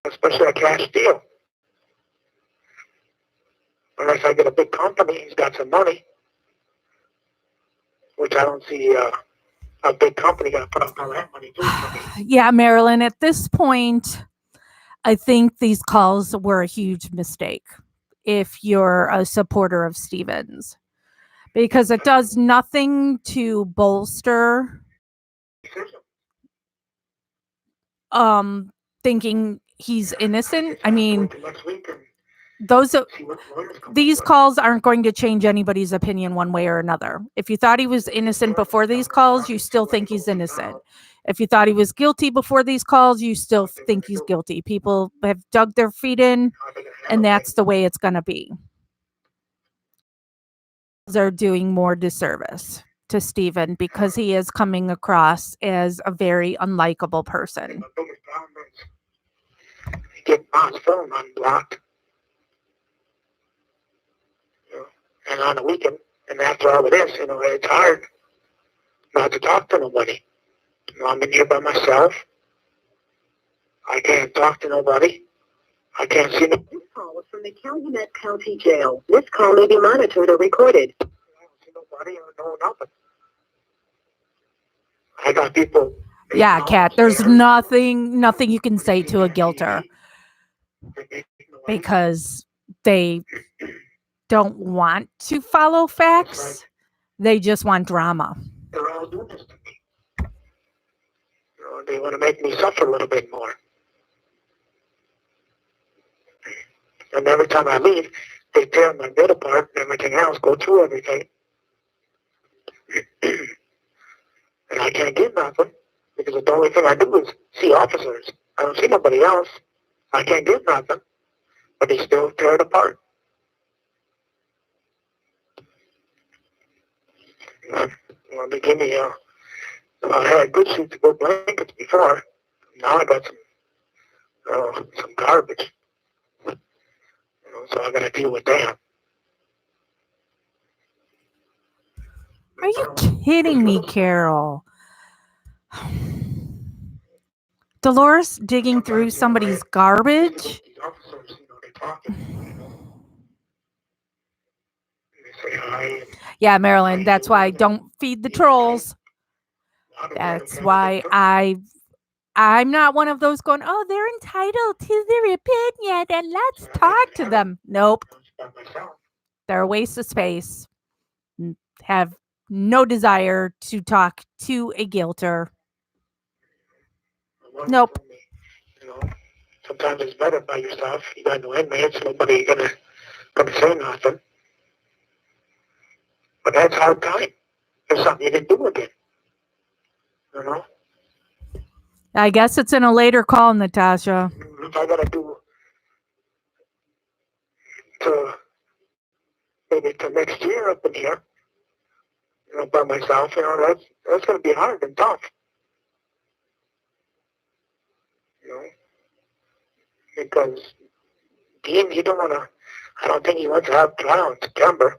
especially a cash deal. Unless I get a big company, he's got some money, which I don't see a big company going to put up all that money too for me. Yeah, Marilyn, at this point, I think these calls were a huge mistake if you're a supporter of Stevens, because it does nothing to bolster thinking he's innocent. I mean, these calls aren't going to change anybody's opinion one way or another. If you thought he was innocent before these calls, you still think he's innocent. If you thought he was guilty before these calls, you still think he's guilty. People have dug their feet in, and that's the way it's going to be. They're doing more disservice to Steven because he is coming across as a very unlikable person. Get Mom's phone unblocked. And on the weekend, and after all of this, it's hard not to talk to nobody. I'm in here by myself. I can't talk to nobody. I can't see nobody. This call was from the Calumet County Jail. This call may be monitored or recorded. I don't see nobody or know nothing. I got people. Yeah, Kat, there's nothing you can say to a guilter because they don't want to follow facts. They just want drama. They're all doing this to me. They want to make me suffer a little bit more. And every time I leave, they tear my bed apart and everything else, go through everything. And I can't get nothing because the only thing I do is see officers. I don't see nobody else. I can't get nothing. But they still tear it apart. Well, they give me I had good sheets of good blankets before. Now I got some garbage. So I got to deal with that. Are you kidding me, Carol? Dolores digging through somebody's garbage? Yeah, Marilyn, that's why I don't feed the trolls. That's why I'm not one of those going, oh, they're entitled to their opinion and let's talk to them. Nope. They're a waste of space. Have no desire to talk to a guilter. Mom Nope. told me, you know, sometimes it's better by yourself. You got no inmates, nobody gonna say nothing. But that's hard time. There's something you can do again. You know? I guess it's in a later call, Natasha. If I gotta do to maybe to next year up in here, by myself, that's gonna be hard and tough. You know? Because Dean, he don't wanna I don't think he wants to have trial in September.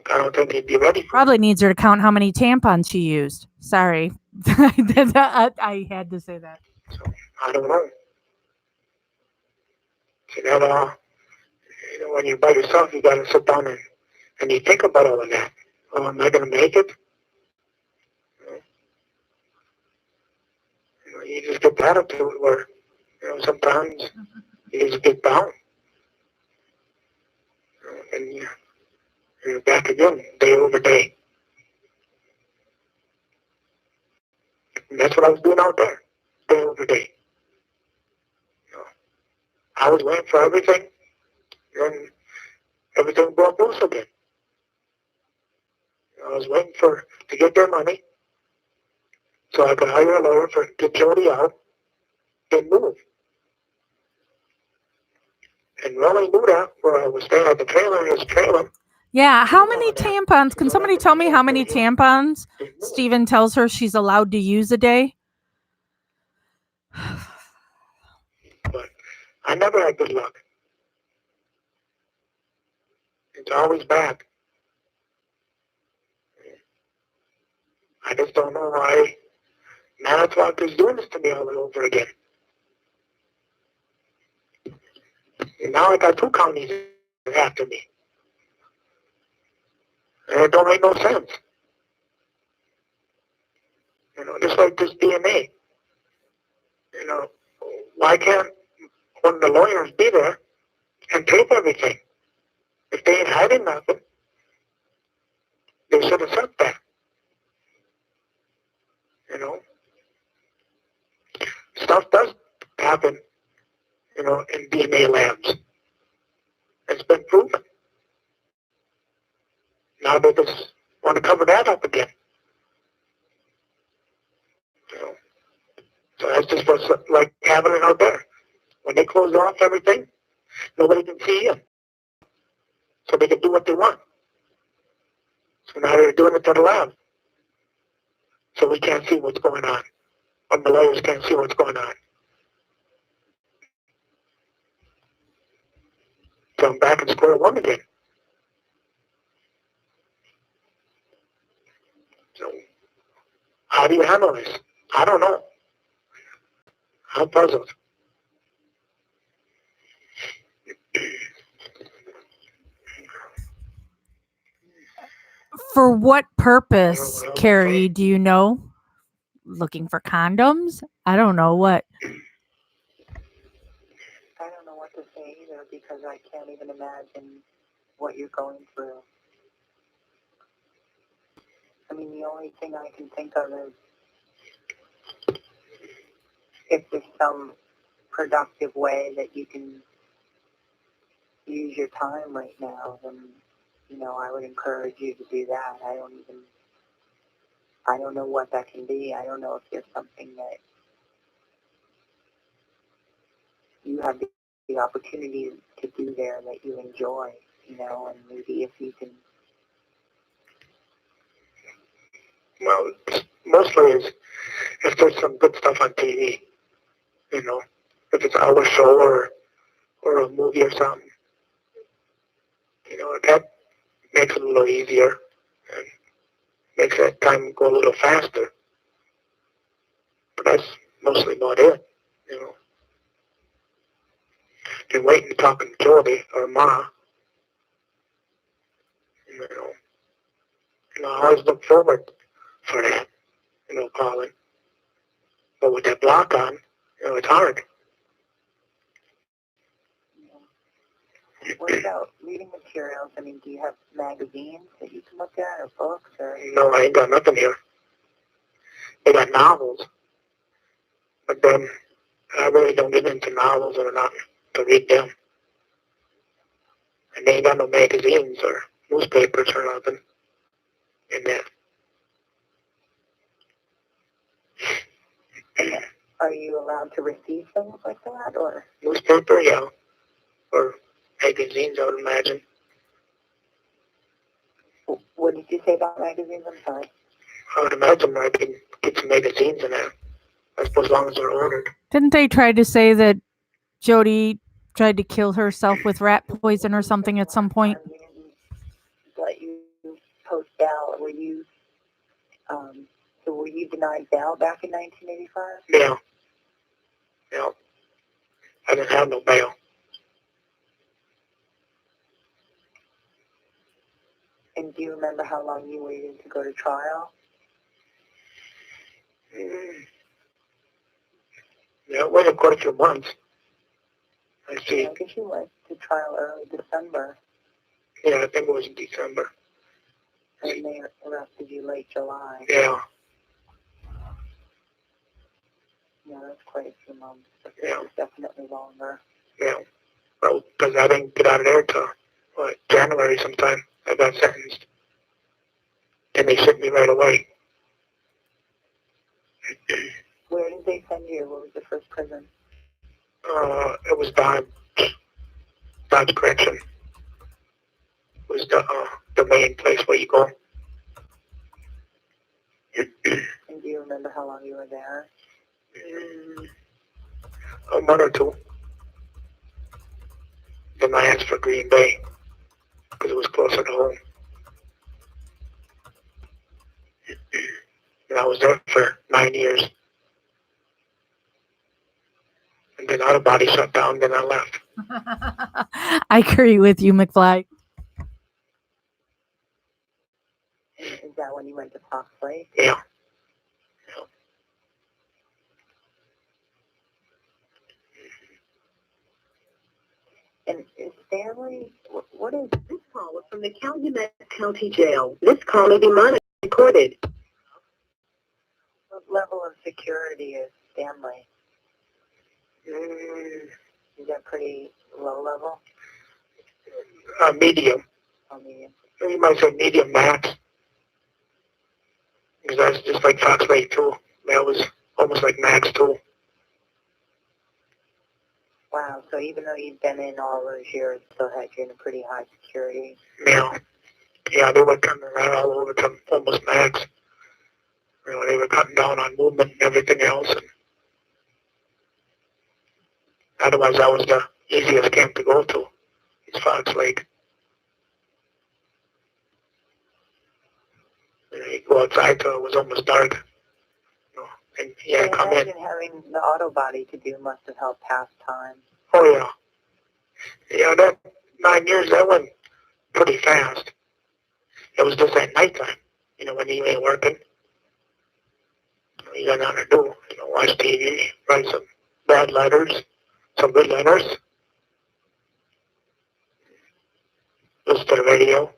I don't think he'd be ready for it. Probably needs her to count how many tampons she used. Sorry. I had to say that. So I don't know. You know, when you're by yourself, you gotta sit down and you think about all of that. Oh, am I gonna make it? You just get that attitude where, sometimes you just get down. And you're back again, day over day. And that's what I was doing out there, day over day. I was waiting for everything, and everything broke loose again. I was waiting to get their money so I could hire a lawyer to get Jody out and move. And Rolly knew that where I was staying at the trailer in his trailer. Yeah, how many tampons? Can somebody tell me how many tampons Steven tells her she's allowed to use a day? But I never had good luck. It's always bad. I just don't know why Manitowoc is doing this to me all over again. And now I got two counties after me. And it don't make no sense. Just like this DNA. Why can't one of the lawyers be there and tape everything? If they ain't hiding nothing, they should have said that. Stuff does happen, in DNA labs. It's been proven. Now they just want to cover that up again. So that's just what's like happening out there. When they close off everything, nobody can see you. So they can do what they want. So now they're doing it to the lab. So we can't see what's going on. Or the lawyers can't see what's going on. So I'm back in square one again. So how do you handle this? I don't know. I'm puzzled. For what purpose, Carrie, do you know? Looking for condoms? I don't know what. I don't know what to say either because I can't even imagine what you're going through. I mean, the only thing I can think of is if there's some productive way that you can use your time right now, then, I would encourage you to do that. I don't know what that can be. I don't know if there's something that you have the opportunity to do there that you enjoy, and maybe if you can. Well, mostly is if there's some good stuff on TV, if it's our show or a movie or something, that makes it a little easier and makes that time go a little faster. But that's mostly about it, And waiting talking to Jody or Ma, I always look forward for that, calling. But with that block on, it's hard. What about reading materials? I mean, do you have magazines that you can look at or books? Or? No, I ain't got nothing here. they got novels, but then I really don't get into novels or not to read them. And they ain't got no magazines or newspapers or nothing in there. Are you allowed to receive things like that, or? Newspaper, yeah. Or magazines, I would imagine. What did you say about magazines? I'm sorry. I would imagine I can get some magazines in there. I suppose as long as they're ordered. Didn't they try to say that Jody tried to kill herself with rat poison or something at some point? We didn't let you post bail. Were you, so were you denied bail back in 1985? Yeah. Yeah. I didn't have no bail. And do you remember how long you waited to go to trial? Yeah, it waited quite a few months. I see. I guess you went to trial early December, Yeah, I think it was in December. and they arrested you late July. Yeah. Yeah, that's quite a few months. Yeah. It's definitely longer. Yeah. Well, because I didn't get out of there till, January sometime. I got sentenced. And they sent me right away. Where did they send you? What was the first prison? It was Dodge Correction. It was the main place where you go. And do you remember how long you were there? A month or two. Then I asked for Green Bay because it was closer to home. And I was there for 9 years. And then auto body shut down, then I left. I agree with you, McFly. Is that when you went to Fox Lake? Yeah. And is Stanley, what is This call was from the Calumet County Jail. This call may be recorded. what level of security is Stanley? Mm, Is that pretty low level? medium. I mean, You might say medium max. Because that's just like Fox Lake too. That was almost like max too. wow, so even though you've been in all those years, still had you in a pretty high security. Yeah. Yeah, they were turning around all over to almost max. You know, they were cutting down on movement and everything else. And otherwise, that was the easiest camp to go to. It's Fox Lake. You know, you go outside till it was almost dark. You know, and yeah, I come in. imagine having the auto body to do must have helped pass time. Oh yeah. Yeah, that 9 years, that went pretty fast. It was just at nighttime. You know, when you ain't working. You got nothing to do. You know, watch TV, write some bad letters, some good letters, listen to the radio.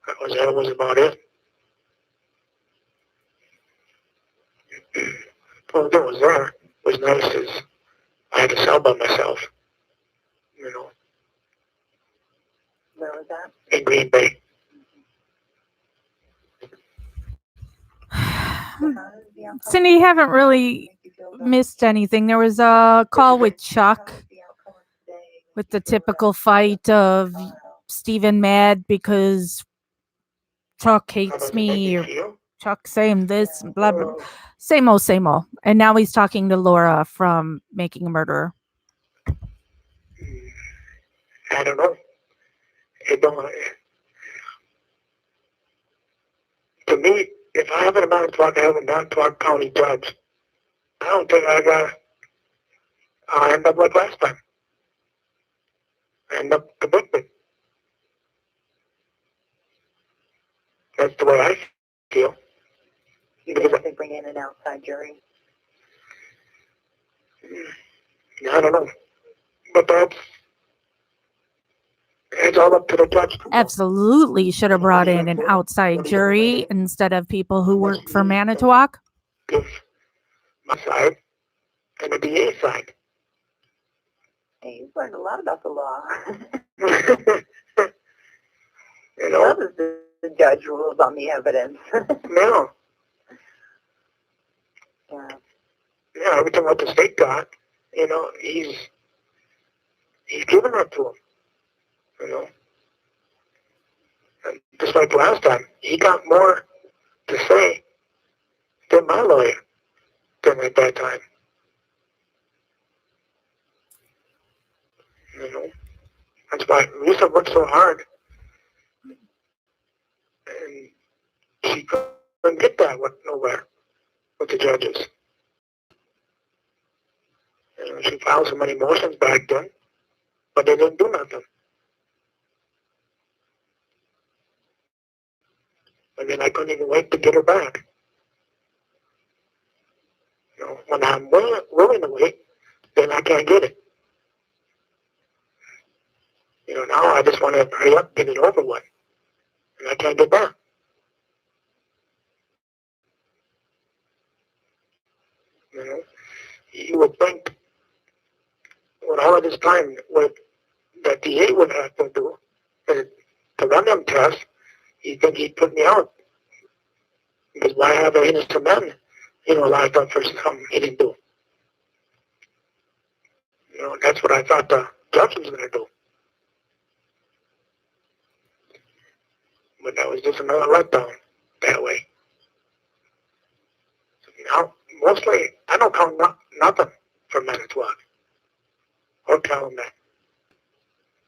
That was about it. Well, that was there. It was nice as I had to sell by myself. You know, Where was that? in Green Bay. So how does the outcome Cindy, you haven't really make you feel about missed anything. There was a call with Chuck how does the outcome of today make with you the feel typical about fight of trial? Stephen mad because Chuck How hates does it make me you or feel? Chuck saying this and blah blah. Oh, Same old, same old. And now he's talking to Laura from Making a Murderer. I don't know. It don't. To me, if I haven't amount to I have a Montauk County judge, I don't think I'll end up like last time. I end up convicted. That's the way I feel. You think they bring in an outside jury? I don't know. But It's all up to the judge. Absolutely should have brought in an outside jury instead of people who worked for Manitowoc. Give my side and the DA side. Hey, you've learned a lot about the law. You know, How does the judge rules on the evidence? no. Yeah. Yeah, everything what the state got, you know, he's giving that to him, you know. And just like last time, he got more to say than my lawyer did at that time. You know, that's why Lisa worked so hard, and she couldn't get that with nowhere with the judges. You know, she filed so many motions back then, but they didn't do nothing. And then I couldn't even wait to get her back. You know, when I'm willing to wait, then I can't get it. You know, now I just want to hurry up, get it over with, and I can't get that. You know, you would think with all of this time, what the DA would have to do to run them tests, you think he'd put me out. Because why have an innocent man, you know, locked up for something he didn't do? You know, that's what I thought the judge was going to do. But that was just another letdown that way. Now, mostly, I don't count nothing for Manitowoc or tell them that.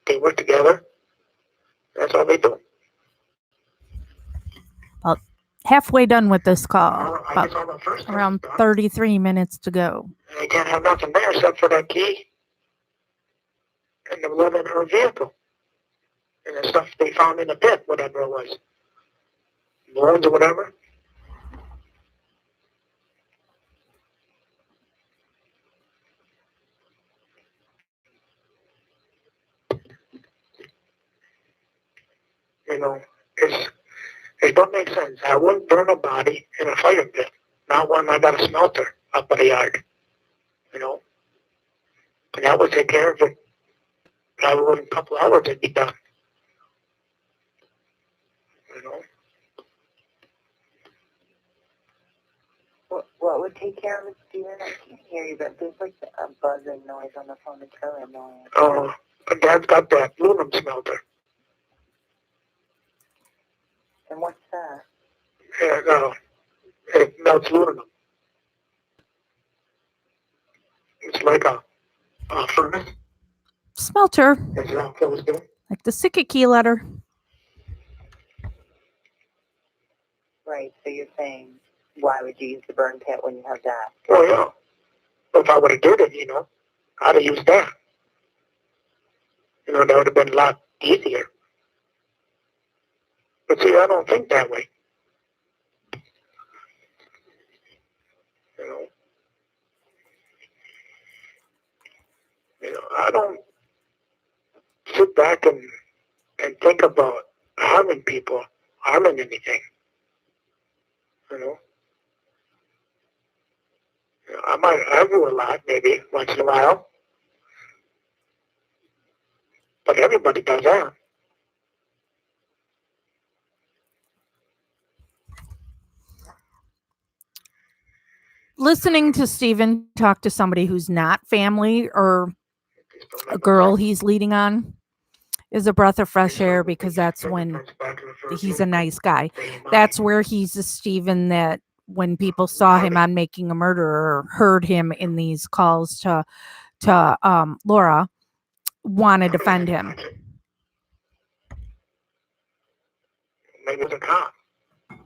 They work together. That's all they do. About halfway done with this call. Well, I About guess all the first around stuff, 33 minutes to go. and they can't have nothing there except for that key and the blood in her vehicle. And the stuff they found in the pit, whatever it was. Bones or whatever. You know, it don't make sense. I wouldn't burn a body in a fire pit. Not when I got a smelter up at the yard. You know. And that would take care of it. Probably in a couple hours it'd be done. You know. What would take care of it, Steven? I can't hear you, but there's like a buzzing noise on the phone. It's really annoying. Oh, but Dad's got that aluminum smelter. And what's that? Yeah, no. It melts aluminum. It's like a furnace. Smelter, It's not closed in. like the Sikiki letter. Right, so you're saying, why would you use the burn pit when you have that? Well, yeah. If I would have did it, you know, I'd have used that. You know, that would have been a lot easier. But see, I don't think that way. You know, I don't sit back and think about harming people, harming anything. You know, I might argue a lot, maybe once in a while, but everybody does that. Listening to Stephen talk to somebody who's not family or a girl he's leading on is a breath of fresh air, because that's when he's a nice guy. That's where he's a Stephen that when people saw him on Making a Murderer or heard him in these calls to Laura, want to defend him. Maybe it was a cop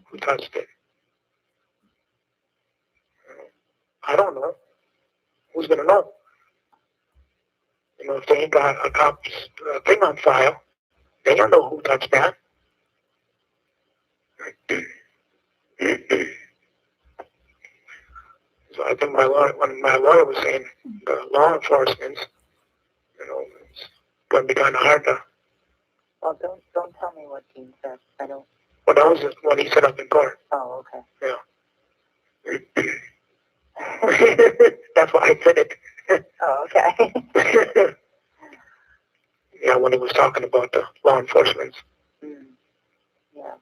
who touched it. I don't know. Who's going to know? You know, if they ain't got a cop's thing on file, they don't know who touched that. So I think when my lawyer was saying the law enforcement, you know, it's going to be kind of hard to Well, don't tell me what Dean said. I don't. Well, that was what he said up in court. Oh, okay. Yeah. That's why I said it. Oh, okay. Yeah, when he was talking about the law enforcement. Yeah.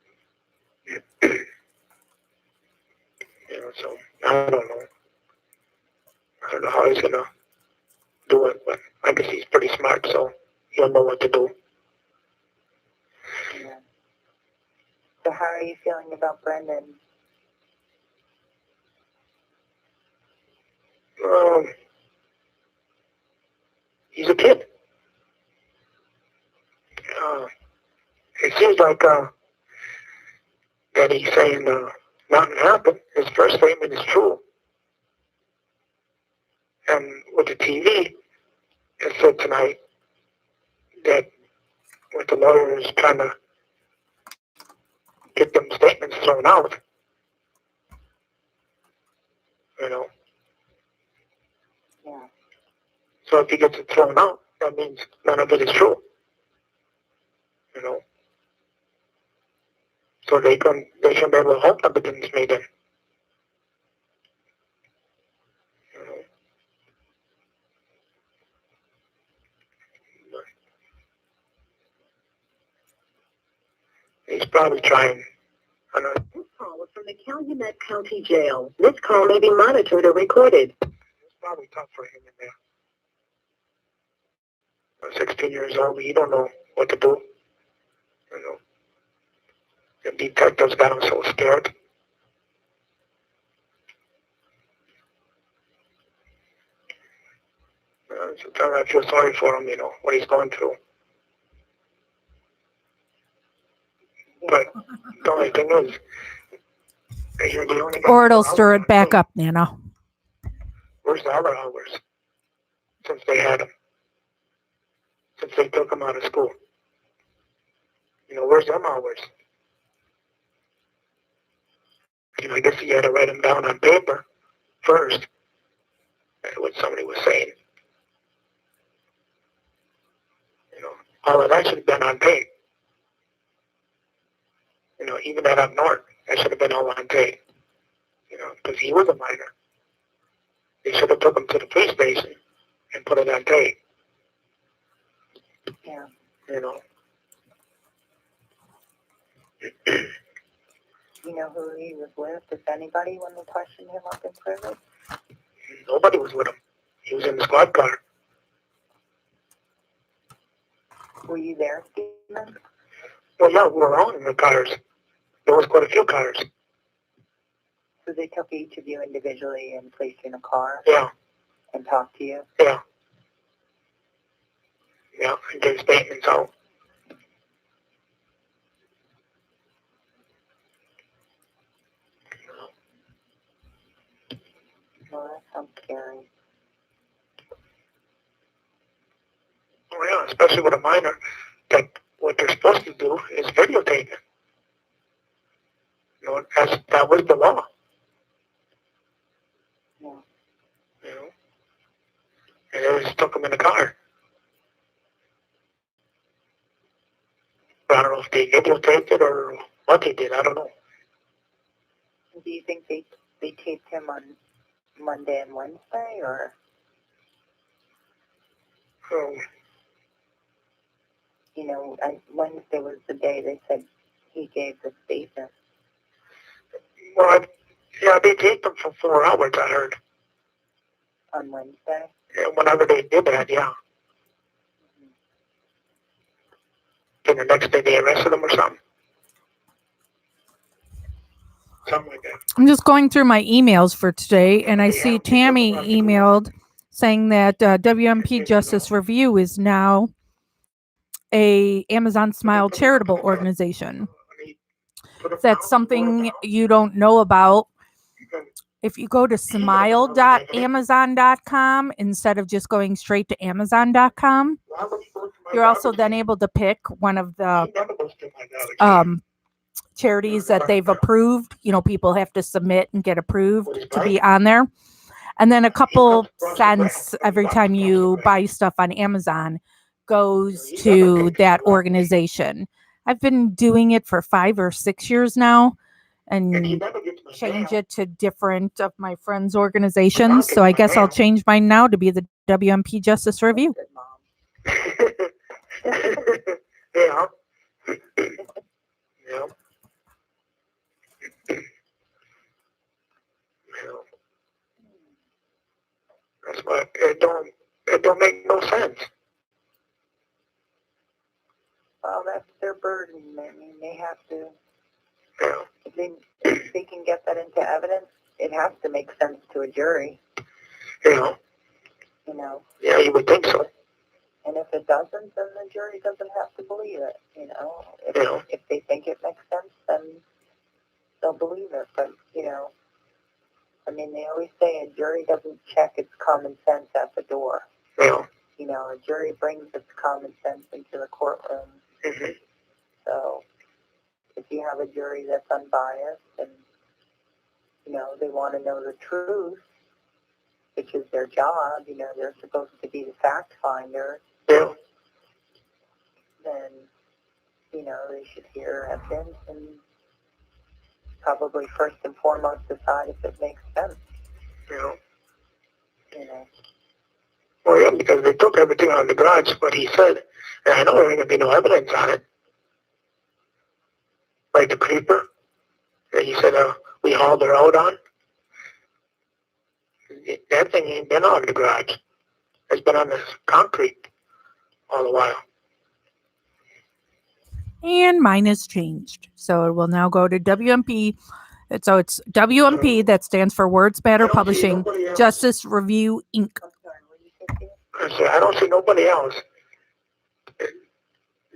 So I don't know. I don't know how he's gonna do it, but I guess he's pretty smart, so he'll know what to do. Yeah. So how are you feeling about Brendan? He's a kid. It seems like that he's saying nothing happened. His first statement is true. And with the TV, it said tonight that with the lawyers trying to get them statements thrown out, you know. Yeah. So if he gets it thrown out, that means none of it is true, you know. So they should be able to hope that the things made in. You know. He's probably trying. I don't know. This call is from the Calumet County Jail. This call may be monitored or recorded. It's probably tough for him in there. 16 years old, he don't know what to do. You know. The detectives got him so scared. Sometimes I feel sorry for him, you know, what he's going through. But the only thing is, you're the only guy. Or it'll stir it back up, Nana. Where's the other hours? Since they had him. Since they took him out of school. You know, where's them hours? You know, I guess you had to write them down on paper first. What somebody was saying. You know, all of that should have been on tape. You know, even that up north, that should have been all on tape. You know, because he was a minor. They should have took him to the police station and put it on tape. Yeah. You know. You know who he was with, if anybody, when they questioned him up in prison? Nobody was with him. He was in the squad car. Were you there, Stephen? Well, yeah, we were all in the cars. There was quite a few cars. So they took each of you individually and placed you in a car? Yeah. And talked to you? Yeah. Yeah, and gave statements out. Well, that sounds scary. Oh, yeah, especially with a minor, that what they're supposed to do is videotape it. You know, that was the law. Yeah. You know? And they just took him in the car. But I don't know if they videotaped it or what they did. I don't know. Do you think they taped him on Monday and Wednesday, or? You know, Wednesday was the day they said he gave the statement. Well, yeah, they taped him for 4 hours, I heard. On Wednesday? Yeah, whenever they did that, yeah. Then the next day they arrested him or something. Something like that. I'm just going through my emails for today, and I see Tammy emailed saying that WMP Justice Review is now a Amazon Smile charitable organization. If that's something you don't know about, if you go to smile.amazon.com instead of just going straight to amazon.com, you're also then able to pick one of the charities that they've approved. You know, people have to submit and get approved to be on there. And then a couple cents every time you buy stuff on Amazon goes to that organization. I've been doing it for 5 or 6 years now and change it to different of my friends' organizations. So I guess I'll change mine now to be the WMP Justice Review. Good mom. Yeah. Yeah. Yeah. That's why it don't make no sense. Well, that's their burden. I mean, they have to, Yeah. if they can get that into evidence, it has to make sense to a jury, Yeah. you know. Yeah, you would think so. And if it doesn't, then the jury doesn't have to believe it, you know. Yeah. If they think it makes sense, then they'll believe it. But, you know, I mean, they always say a jury doesn't check its common sense at the door. Yeah. You know, a jury brings its common sense into the courtroom. Mm-hmm. So if you have a jury that's unbiased and, you know, they want to know the truth, which is their job, you know, they're supposed to be the fact finder, Yeah. then, you know, they should hear evidence and probably first and foremost decide if it makes sense, Yeah. you know. Well, yeah, because they took everything out of the garage, what he said, and I know there ain't gonna be no evidence on it. Like the creeper that he said we hauled her out on. That thing ain't been out of the garage. It's been on the concrete all the while. And mine has changed. So it will now go to WMP. So it's WMP, that stands for Words Matter Publishing, Justice Review Inc. I'm sorry, what did you say? I said, I don't see nobody else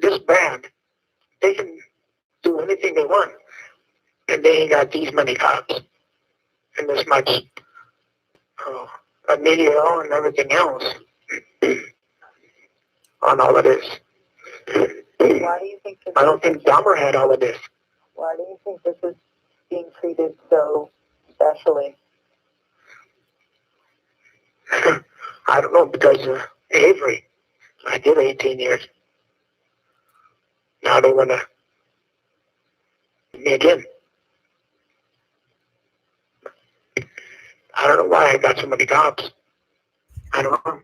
this bad. They can do anything they want. And they ain't got these many cops and this much media and everything else on all of this. Why do you think this I don't think Dahmer had all of this. Why do you think this is being treated so specially? I don't know, because Avery, I did 18 years. Now they want to me again. I don't know why I got so many cops. I don't know.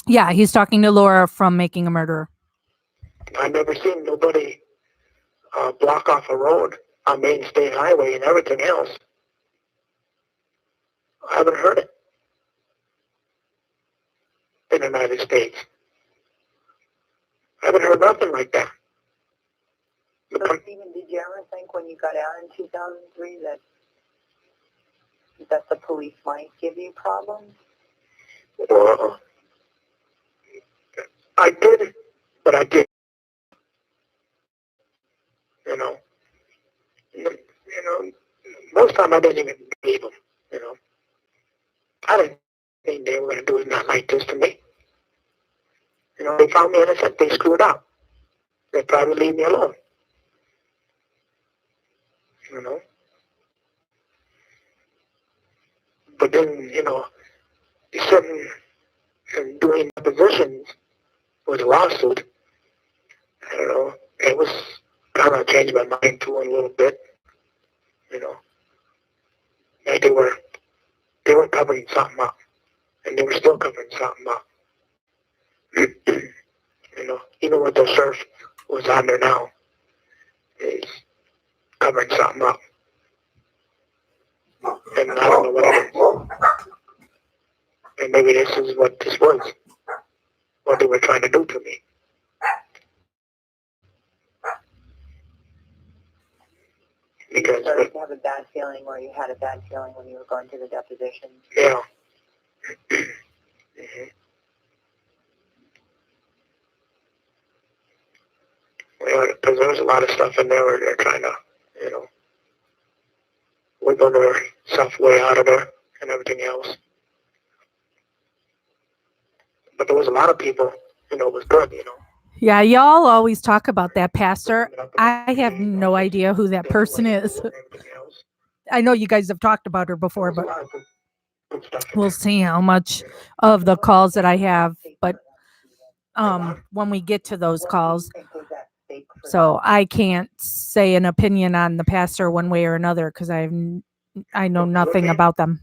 Yeah, he's talking to Laura from Making a Murderer. I've never seen nobody block off a road on Main State Highway and everything else. I haven't heard it in the United States. I haven't heard nothing like that. So, Stephen, did you ever think when you got out in 2003 that the police might give you problems? Well, I did, but I did. You know, most time I didn't even believe them. You know, I didn't think they were going to do it not like this to me. You know, they found me innocent. They screwed up. They probably leave me alone. You know. But then, sitting and doing depositions with a lawsuit, I don't know, it was kind of changed my mind too a little bit. You know, like they were covering something up, and they were still covering something up. You know, even with the surf was on there now, is covering something up, and I don't know what it is. And maybe this is what this was, what they were trying to do to me. Because you started to have a bad feeling, or you had a bad feeling when you were going to the deposition. yeah. Mm-hmm. Because there was a lot of stuff in there where they're trying to, wiggle their stuff way out of there and everything else. But there was a lot of people, was good, Yeah, y'all always talk about that pastor. I have no idea who that person is. I know you guys have talked about her before, but we'll see how much of the calls that I have. But when we get to those What calls. do you think was at stake for So I can't say an opinion on the pastor one way or another because I know nothing about them.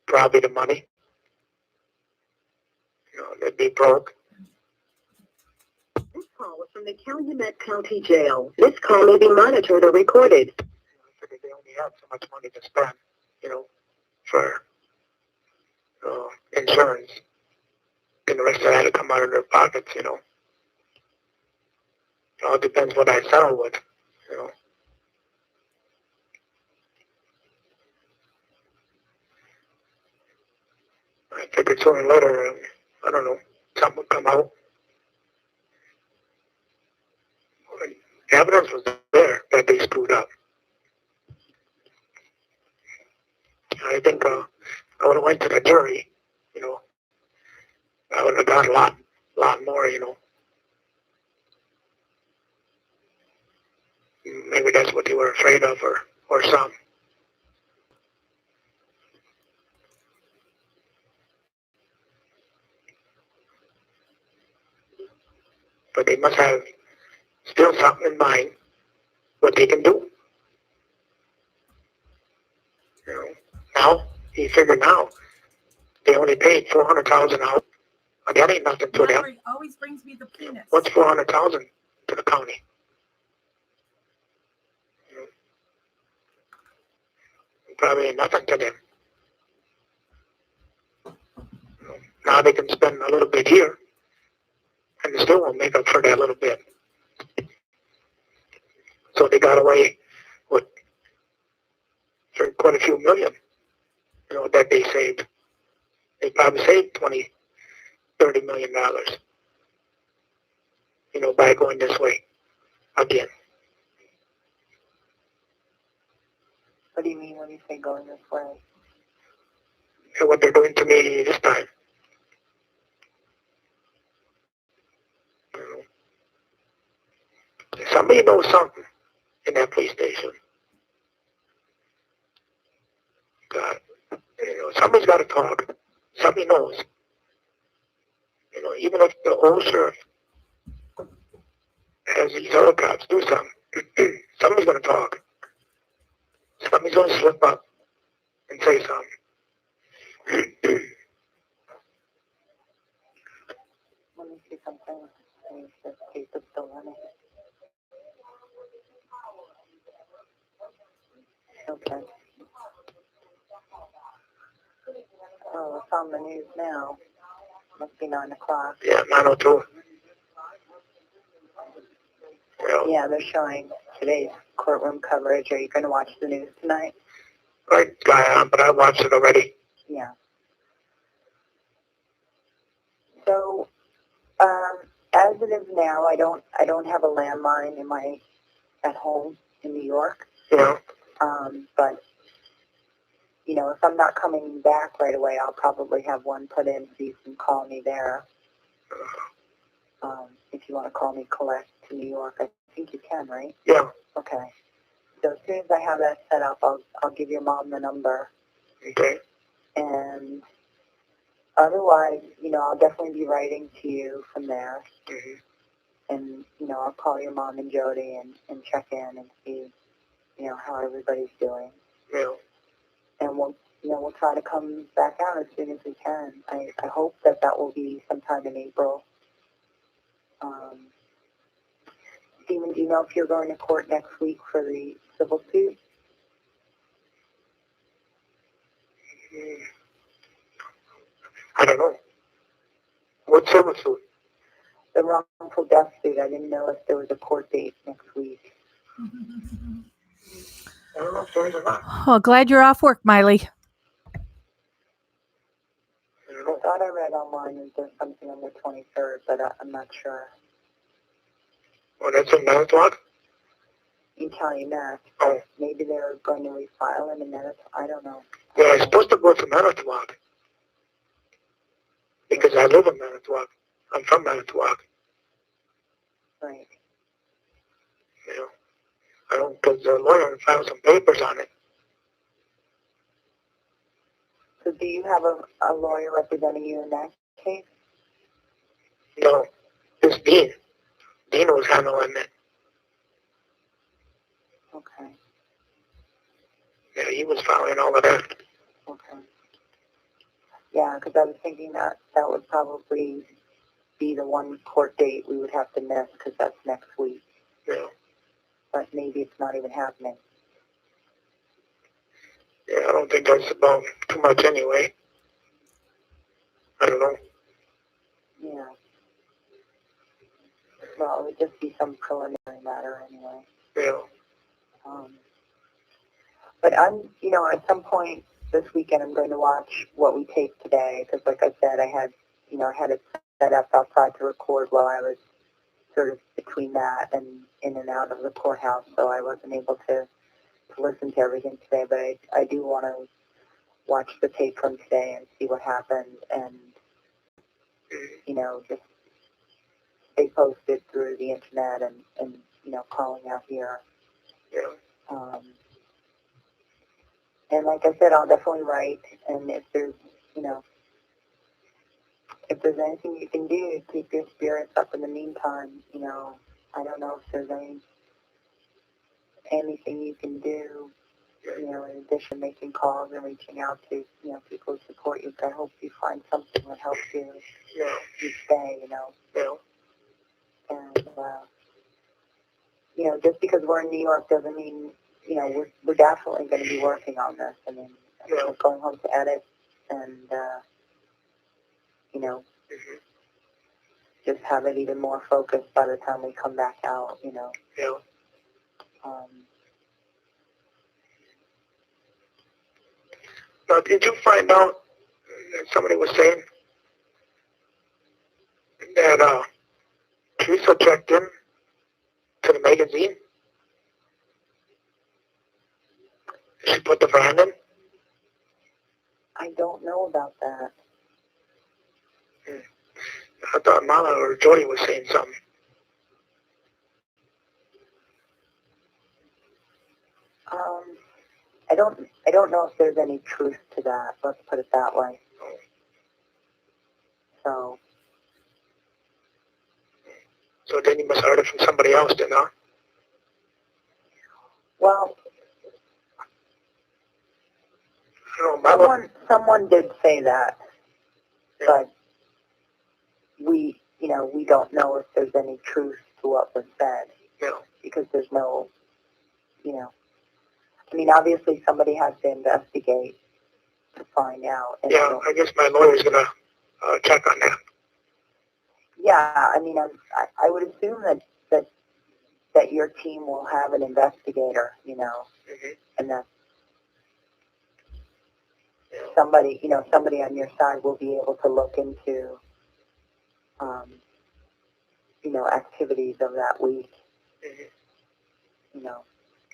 Probably the money. You know, they'd be broke. This call was from the Calumet County Jail. This call may be monitored or recorded. I figured they only have so much money to spend, you know, for insurance. And the rest of that had to come out of their pockets, you know. It all depends what I settle with, you know. I figured sooner or later, I don't know, something would come out. The evidence was there that they screwed up. I think I would have went to the jury, you know. I would have got a lot more, you know. Maybe that's what they were afraid of, or some. But they must have still something in mind what they can do. You know, now he figured now they only paid $400,000 out. That ain't nothing to them. Always brings me the penis. What's $400,000 to the county? You know, probably ain't nothing to them. You know, now they can spend a little bit here, and they still won't make up for that little bit. So they got away with for quite a few million, you know, that they saved. They probably saved $20-30 million, you know, by going this way again. What do you mean when you say going this way? And what they're doing to me this time. You know, somebody knows something in that police station. God, you know, somebody's got to talk. Somebody knows. You know, even if the old sheriff has these other cops do something, somebody's going to talk. Somebody's going to slip up and say something. Let me see something. I mean, this case is still running. Okay. Oh, it's on the news now. Must be 9 o'clock. Yeah, 9:02. Well, Yeah, they're showing today's courtroom coverage. Are you going to watch the news tonight? right, guy on, but I watched it already. Yeah. So, as it is now, I don't have a landline at home in New York. Yeah. But you know, if I'm not coming back right away, I'll probably have one put in so you can call me there. If you want to call me collect to New York, I think you can, right? Yeah. Okay. So as soon as I have that set up, I'll give your mom the number. Okay. And otherwise, you know, I'll definitely be writing to you from there. Mm-hmm. And, you know, I'll call your mom and Jody and check in and see, you know, how everybody's doing. Yeah. And we'll try to come back out as soon as we can. I hope that will be sometime in April. Stephen, do you know if you're going to court next week for the civil suit? I don't know. What civil suit? The wrongful death suit. I didn't know if there was a court date next week. I don't know if there is or not. Well, glad you're off work, Miley. I don't I know. thought I read online that there's something on the 23rd, but I'm not sure. Oh, that's in Manitowoc? In Calumet. Oh. Maybe they're going to refile him, and then I don't know. Well, I'm supposed to go to Manitowoc because I live in Manitowoc. I'm from Manitowoc. Right. You know, I don't, because the lawyer filed some papers on it. So do you have a lawyer representing you in that case? No, this Dean. Dean was handling it. Okay. Yeah, he was following all of that. Okay. Yeah, because I was thinking that would probably be the one court date we would have to miss because that's next week. Yeah. But maybe it's not even happening. Yeah, I don't think that's about too much anyway. I don't know. Yeah. Well, it would just be some preliminary matter anyway. Yeah. But at some point this weekend, I'm going to watch what we taped today because, like I said, I had it set up outside to record while I was sort of between that and in and out of the courthouse, so I wasn't able to listen to everything today. But I do want to watch the tape from today and see what happened and, just stay posted through the internet and calling out here. Yeah. And like I said, I'll definitely write. And if there's anything you can do to keep your spirits up in the meantime, I don't know if there's anything you can do, in addition to making calls and reaching out to, people who support you. But I hope you find something that helps you, you stay, Yeah. And, just because we're in New York doesn't mean, we're definitely going to be working on this. I mean, Yeah. going home to edit and, just have it even more focused by the time we come back out, Yeah. Now, did you find out that somebody was saying that Teresa checked in to the magazine? She put the brand in? I don't know about that. I thought Mala or Jody was saying something. I don't know if there's any truth to that. Let's put it that way. So then you must have heard it from somebody else then, huh? Well, I don't know, Mala. someone did say that, but we don't know if there's any truth to what was said. Yeah. Because there's no, I mean, obviously somebody has to investigate to find out. And Yeah, I guess my lawyer's going to check on that. Yeah, I mean, I would assume that your team will have an investigator, and that somebody on your side will be able to look into, activities of that week,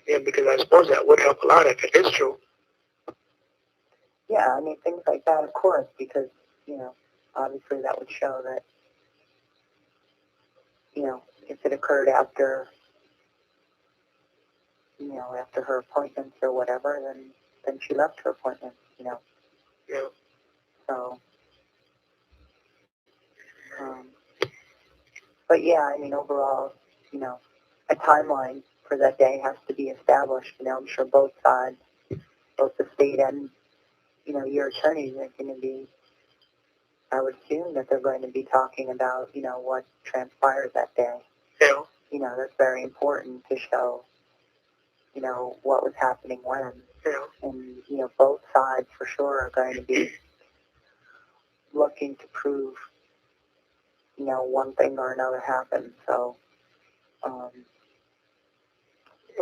Yeah, because I suppose that would help a lot if it is true. Yeah, I mean, things like that, of course, because, obviously that would show that, if it occurred after, after her appointments or whatever, then she left her appointments, Yeah. So, but yeah, I mean, overall, a timeline for that day has to be established. I'm sure both sides, both the state and, your attorneys are going to be, I would assume that they're going to be talking about, what transpired that day. Yeah. That's very important to show, what was happening when. Yeah. And, both sides for sure are going to be looking to prove, one thing or another happened. So, Well,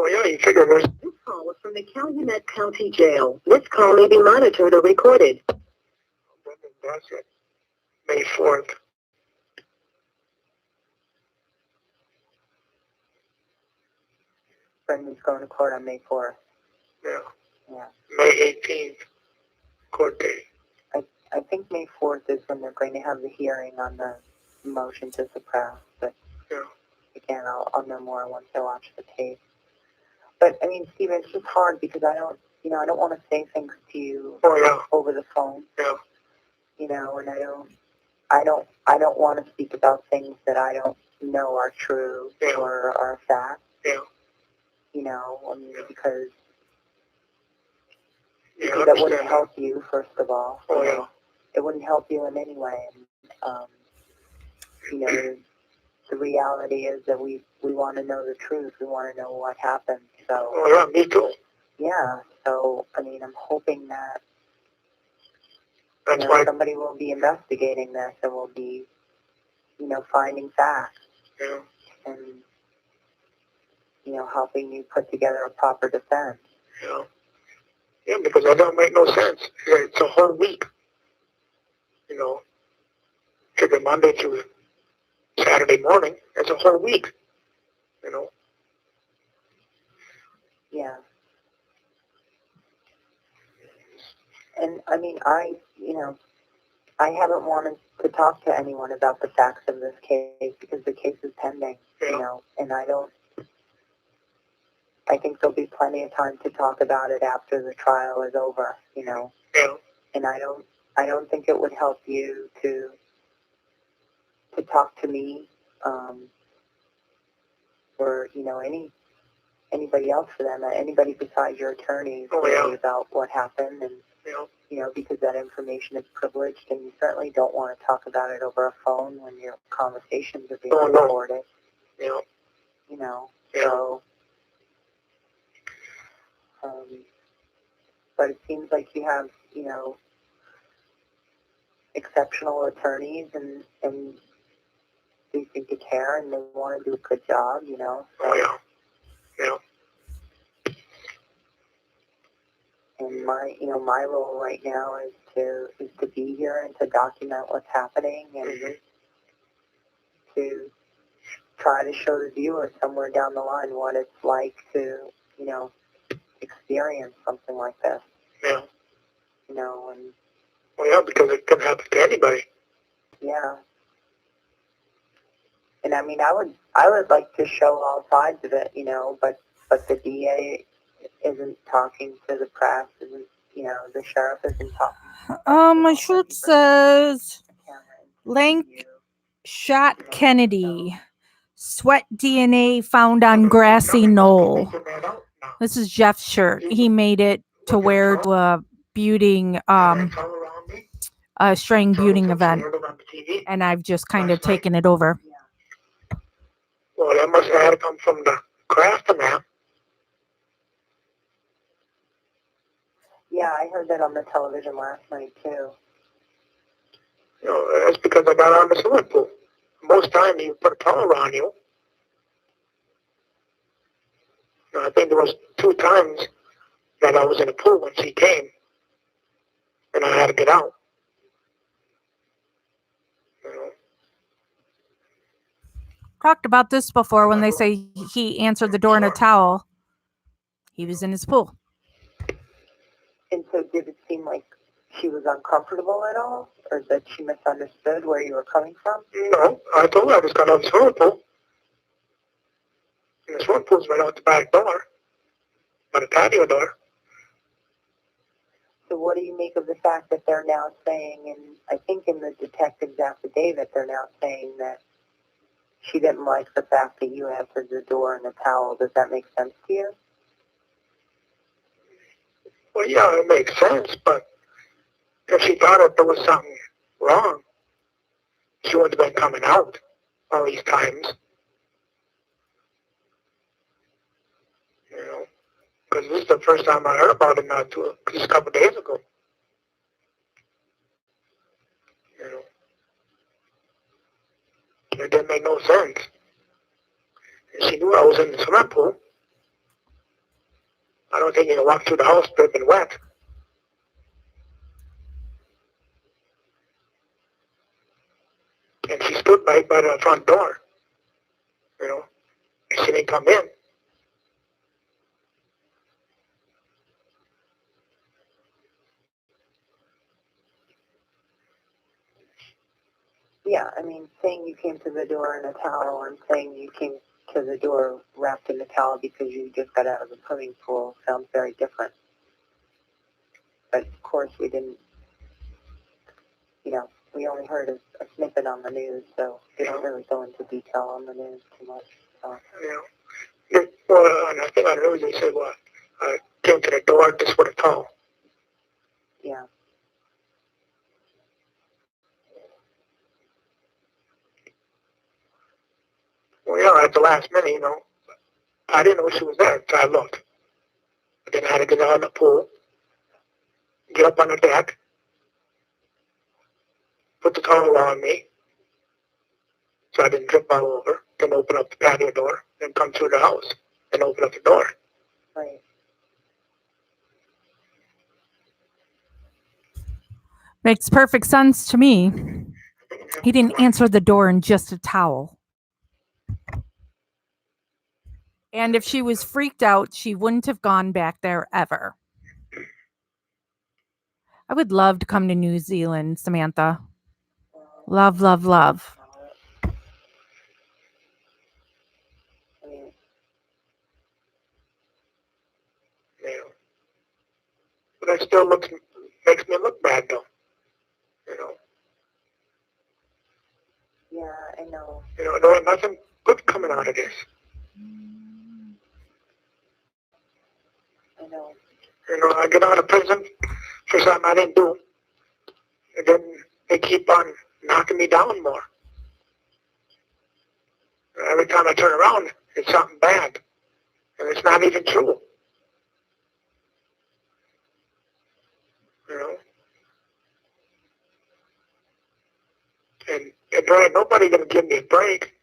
yeah, you figure there's... This call was from the Calumet County Jail. This call may be monitored or recorded. That's it. May 4th. Brendan's going to court on May 4th. Yeah. Yeah. May 18th, court date. I think May 4th is when they're going to have the hearing on the motion to suppress. But Yeah. again, I'll know more once I watch the tape. But I mean, Stephen, it's just hard because I don't want to say things to you over the phone. Yeah. And I don't want to speak about things that I don't know are true or are fact. Yeah. I mean, because Yeah, that wouldn't help you, first of all. Oh, yeah. It wouldn't help you in any way. And, the reality is that we want to know the truth. We want to know what happened. So. Oh, yeah, me too. Yeah. So, I mean, I'm hoping that That's why somebody will be investigating this and will be, finding facts. Yeah. And, helping you put together a proper defense. Yeah. Yeah, because that don't make no sense. It's a whole week. Figure Monday through Saturday morning. It's a whole week. Yeah. And I mean, I haven't wanted to talk to anyone about the facts of this case because the case is pending, and I think there'll be plenty of time to talk about it after the trial is over, Yeah. And I don't think it would help you to talk to me, or, anybody else for them, anybody besides your attorneys, really, about what happened, and, because that information is privileged, and you certainly don't want to talk about it over a phone when your conversations are being recorded. Yeah. So, but it seems like you have, exceptional attorneys, and they seem to care, and they want to do a good job, So. Oh, yeah. Yeah. And my role right now is to be here and to document what's happening, and to try to show the viewer somewhere down the line what it's like to, experience something like this. Yeah. And Well, yeah, because it can happen to anybody. yeah. And I mean, I would like to show all sides of it, but the DA isn't talking to the press, isn't, the sheriff isn't talking. My shirt says Lank shot Kennedy. Sweat DNA found on grassy knoll. This is Jeff's shirt. He made it to wear to a buting, a string buting event, and I've just kind of taken it over. Well, that must have had to come from the craft map. Yeah, I heard that on the television last night, too. That's because I got on the swimming pool. Most time you put a towel on you. I think there was 2 times that I was in the pool when she came, and I had to get out. Talked about this before when they say he answered the door in a towel. He was in his pool. And so did it seem like she was uncomfortable at all? Or that she misunderstood where you were coming from? No, I told her I just got out of the swimming pool. And the swimming pool's right out the back door. By the patio door. So what do you make of the fact that they're now saying, and I think in the detective's affidavit, they're now saying that she didn't like the fact that you answered the door in a towel. Does that make sense to you? Well, yeah, it makes sense, but if she thought that there was something wrong, she wouldn't have been coming out all these times. Because this is the first time I heard about it just a couple of days ago. It didn't make no sense. And she knew I was in the swimming pool. I don't think you can walk through the house dripping wet. And she stood right by the front door. And she didn't come in. Yeah, I mean, saying you came to the door in a towel and saying you came to the door wrapped in a towel because you just got out of the swimming pool sounds very different. But of course we didn't, we only heard a snippet on the news, so they don't really go into detail on the news too much. So. Well, and I think on the news they said, came to the door just with a towel. Yeah. Well, yeah, at the last minute, I didn't know she was there until I looked. But then I had to get out of the pool, get up on the deck, put the towel on me so I didn't trip all over, then open up the patio door, then come through the house and open up the door. Right. Makes perfect sense to me. He didn't answer the door in just a towel. And if she was freaked out, she wouldn't have gone back there ever. I would love to come to New Zealand, Samantha. Love, love, love. Yeah. But that still makes me look bad, though. Yeah, I know. There ain't nothing good coming out of this. I know. I get out of prison for something I didn't do. And then they keep on knocking me down more. Every time I turn around, it's something bad. And it's not even true. And there ain't nobody going to give me a break.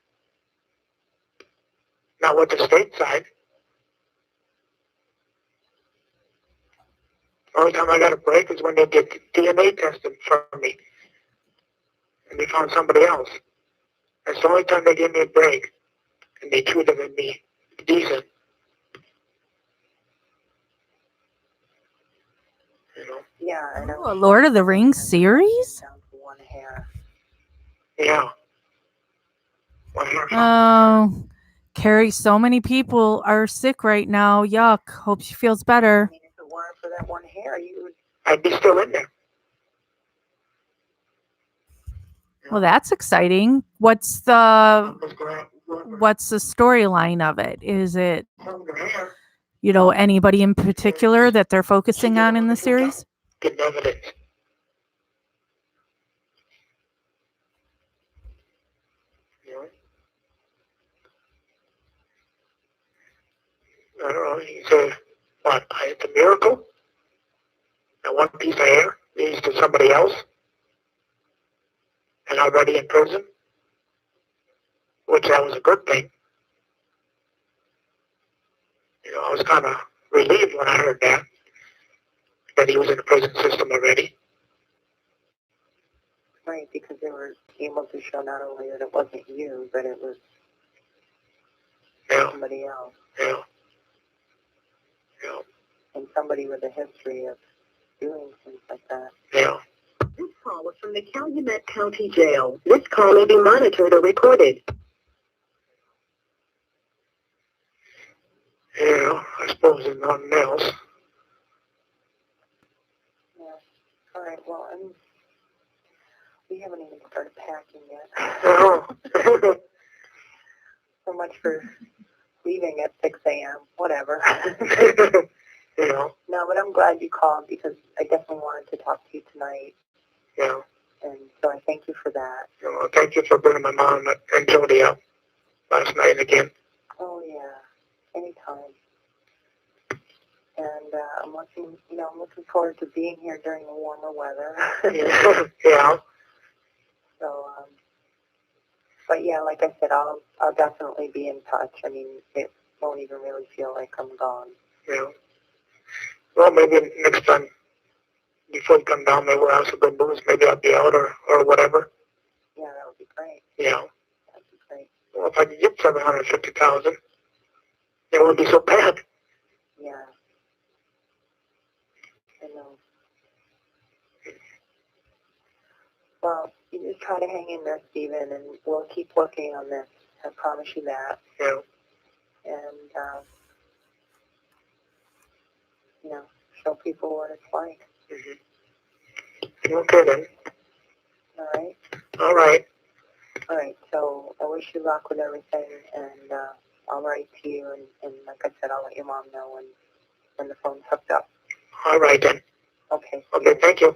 Not with the state side. The only time I got a break is when they did DNA testing for me. And they found somebody else. That's the only time they gave me a break. And they treated me decent. Yeah, I know. Oh, a Lord of the Rings series? Down to one hair. Yeah. 1 hair. Oh, Carrie, so many people are sick right now. Yuck. Hope she feels better. I mean, if it weren't for that one hair, you would... I'd be still in there. Well, that's exciting. What's the storyline of it? Is it, anybody in particular that they're focusing on in the series? Good evidence. I don't know. He said, it's a miracle? And one piece of hair leads to somebody else? And already in prison? Which that was a good thing. I was kind of relieved when I heard that he was in the prison system already. Right, because they were able to show not only that it wasn't you, but it was somebody else. Yeah. And somebody with a history of doing things like that. Yeah. This call was from the Calumet County Jail. This call may be monitored or recorded. Yeah, I suppose there's nothing else. Yeah. All right, well, we haven't even started packing yet. No. So much for leaving at 6 a.m. Whatever. No, but I'm glad you called because I definitely wanted to talk to you tonight. Yeah. And so I thank you for that. Thank you for bringing my mom and Jody up last night again. Oh, yeah. Anytime. And I'm looking forward to being here during the warmer weather. Yeah. So, but yeah, like I said, I'll definitely be in touch. I mean, it won't even really feel like I'm gone. Yeah. Well, maybe next time before you come down, maybe we'll have some good news. Maybe I'll be out or whatever. Yeah, that would be great. Yeah. That'd be great. Well, if I could get 750,000, it wouldn't be so bad. Yeah. I know. Well, you just try to hang in there, Stephen, and we'll keep working on this. I promise you that. Yeah. and show people what it's like. Okay then. All right. All right. All right. So I wish you luck with everything, and I'll write to you, and like I said, I'll let your mom know when the phone's hooked up. All right then. Okay. Okay. Thank you.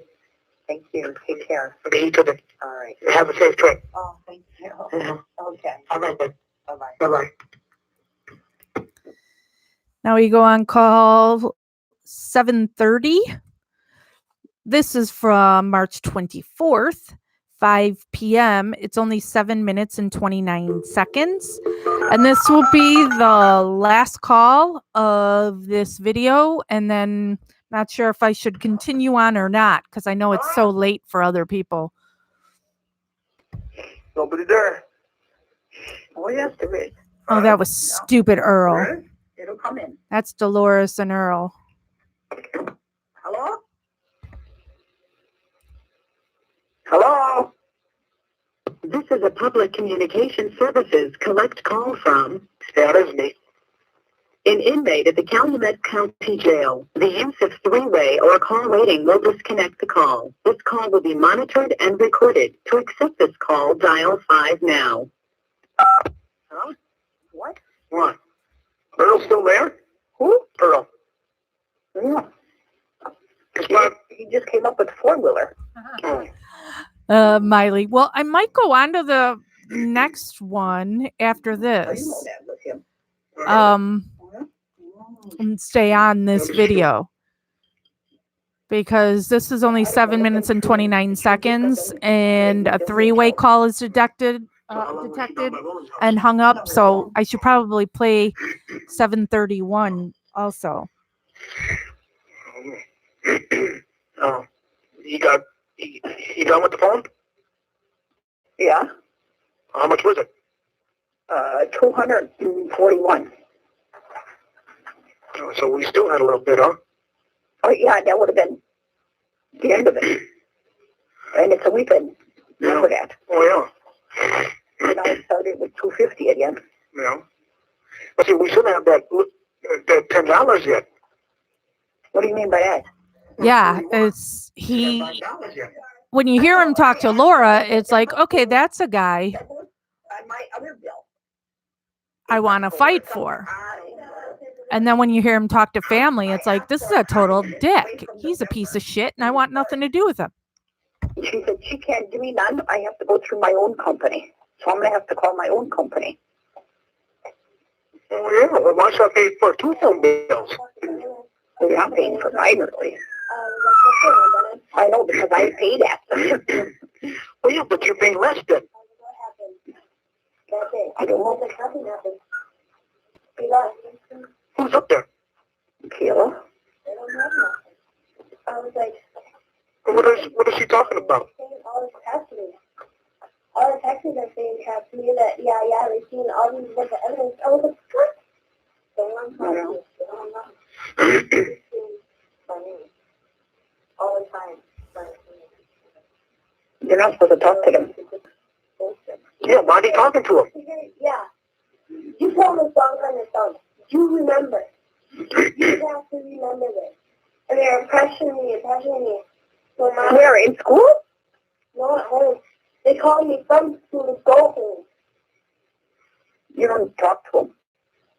Thank you. Take care. Okay. You too then. All right. Have a safe trip. Oh, thank you. Mm-hmm. Okay. All right then. Bye-bye. Bye bye. Now we go on call 7:30. This is from March 24th, 5 p.m. It's only 7 minutes and 29 seconds. And this will be the last call of this video. And then not sure if I should continue on or not, because I know it's so late for other people. Nobody there. Oh, yes, there is. Oh, that was stupid Earl. It'll come in. That's Dolores and Earl. Hello? Hello? This is a public communication services collect call from Yeah, that is me. an inmate at the Calumet County Jail. The use of three-way or call waiting will disconnect the call. This call will be monitored and recorded. To accept this call, dial 5 now. Huh? What? What? Earl's still there? Who? Earl. Yeah. It's not. He just came up with a four-wheeler. Oh. Miley. Well, I might go on to the next one after I know this. that with him. And stay on this video because this is only 7 minutes and 29 seconds, and a three-way call is detected and hung up. So I should probably play 7:31 also. Oh, you done with the phone? Yeah. How much was it? 241. Oh, so we still had a little bit, huh? Oh, yeah, that would have been the end of it. And it's a weekend. Remember that. Oh, yeah. And I started with 250 again. Yeah. But see, we shouldn't have that $10 yet. What do you mean by that? Yeah, it's he. $5 yet. When you hear him talk to Laura, it's like, okay, that's a guy On my other bill. I want to fight for. And then when you hear him talk to family, it's like, this is a total dick. He's a piece of shit, and I want nothing to do with him. She said, she can't give me none. I have to go through my own company. So I'm going to have to call my own company. Oh, yeah. Well, why should I pay for 2 phone bills? Well, you're not paying for mine, really. I know, because I pay that. Well, yeah, but you're paying less then. I don't know. Who's up there? Kayla? I was like, What is she talking about? all the texts are saying to me that, they've seen all these different evidence. I was like, what? All the time. You're not supposed to talk to them. Yeah, why are they talking to him? Yeah. You told me song on the song. You remember. You have to remember this. And they're pressuring me. So Where, in school? no, at home. They called me from school to go home. You don't talk to them.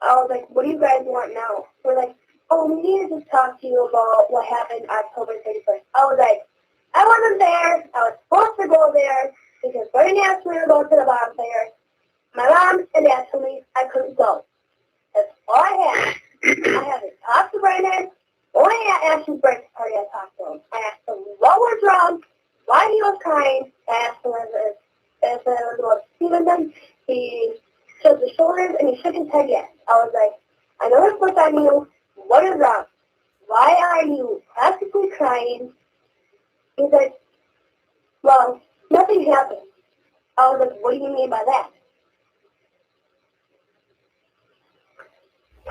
I was like, what do you guys want now? We're like, oh, we need to just talk to you about what happened October 31st. I was like, I wasn't there. I was supposed to go there because Bernie asked me to go to the bonfire. My mom and dad told me I couldn't go. That's all I had. I haven't talked to Bernie. Only at Ash's birthday party I talked to him. I asked him what was wrong, why he was crying. I asked him if it was about Stevenson. He shook his shoulders and he shook his head yes. I was like, I know it's what's on you. What is wrong? Why are you practically crying? He's like, well, nothing happened. I was like, what do you mean by that?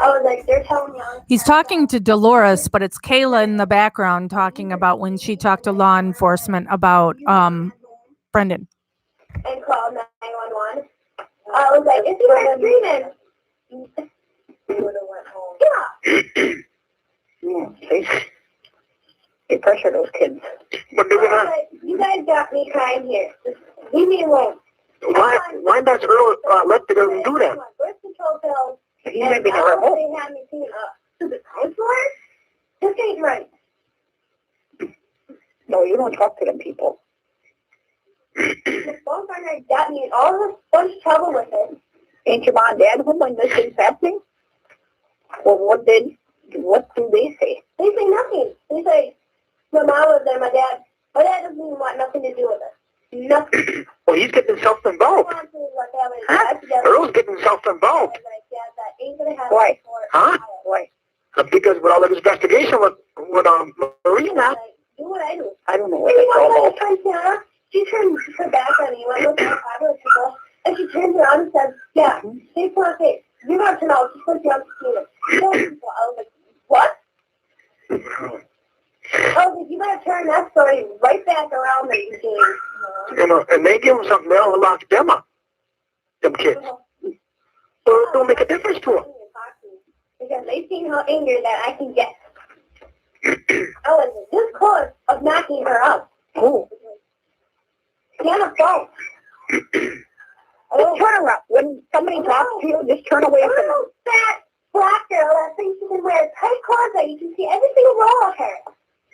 I was like, they're telling me. He's talking to Dolores, but it's Kayla in the background talking about when she talked to law enforcement about Brendan. And called 911. I was like, is he not screaming? we would have went home. Yeah. Yeah, they pressure those kids. But they I was gonna, like, you guys got me crying here. Just leave me alone. why does Earl let the girl do that? My birth control pills. He's gonna be never home. They had me seen to the counselor. This ain't right. No, you don't talk to them people. The phone partner got me in all this bunch of trouble with it. Ain't your mom and dad home when this is happening? Well, what do they say? They say nothing. They say, my mom was there, my dad doesn't even want nothing to do with it. Nothing. Well, he's getting self-involved. Earl's getting self-involved. Why? Huh? Why? Because with all of his investigation with Marina. Do what I do. I don't know what that's all about. She turns her back on me, went with her father and she turns around and says, yeah, stay for a face. You want to know, she's supposed to have to I was like, what? I was like, you better turn that story right back around there, you kids. You know, and they give him something, they'll lock them up. Them kids. So it don't make a difference to them. Because they seen how angry that I can get. I was this close of knocking her up. Oh. She on the phone. Just turn around. When somebody talks to you, just turn away from them. Fat black girl that thinks she can wear tight clothes that you can see every single roll of her.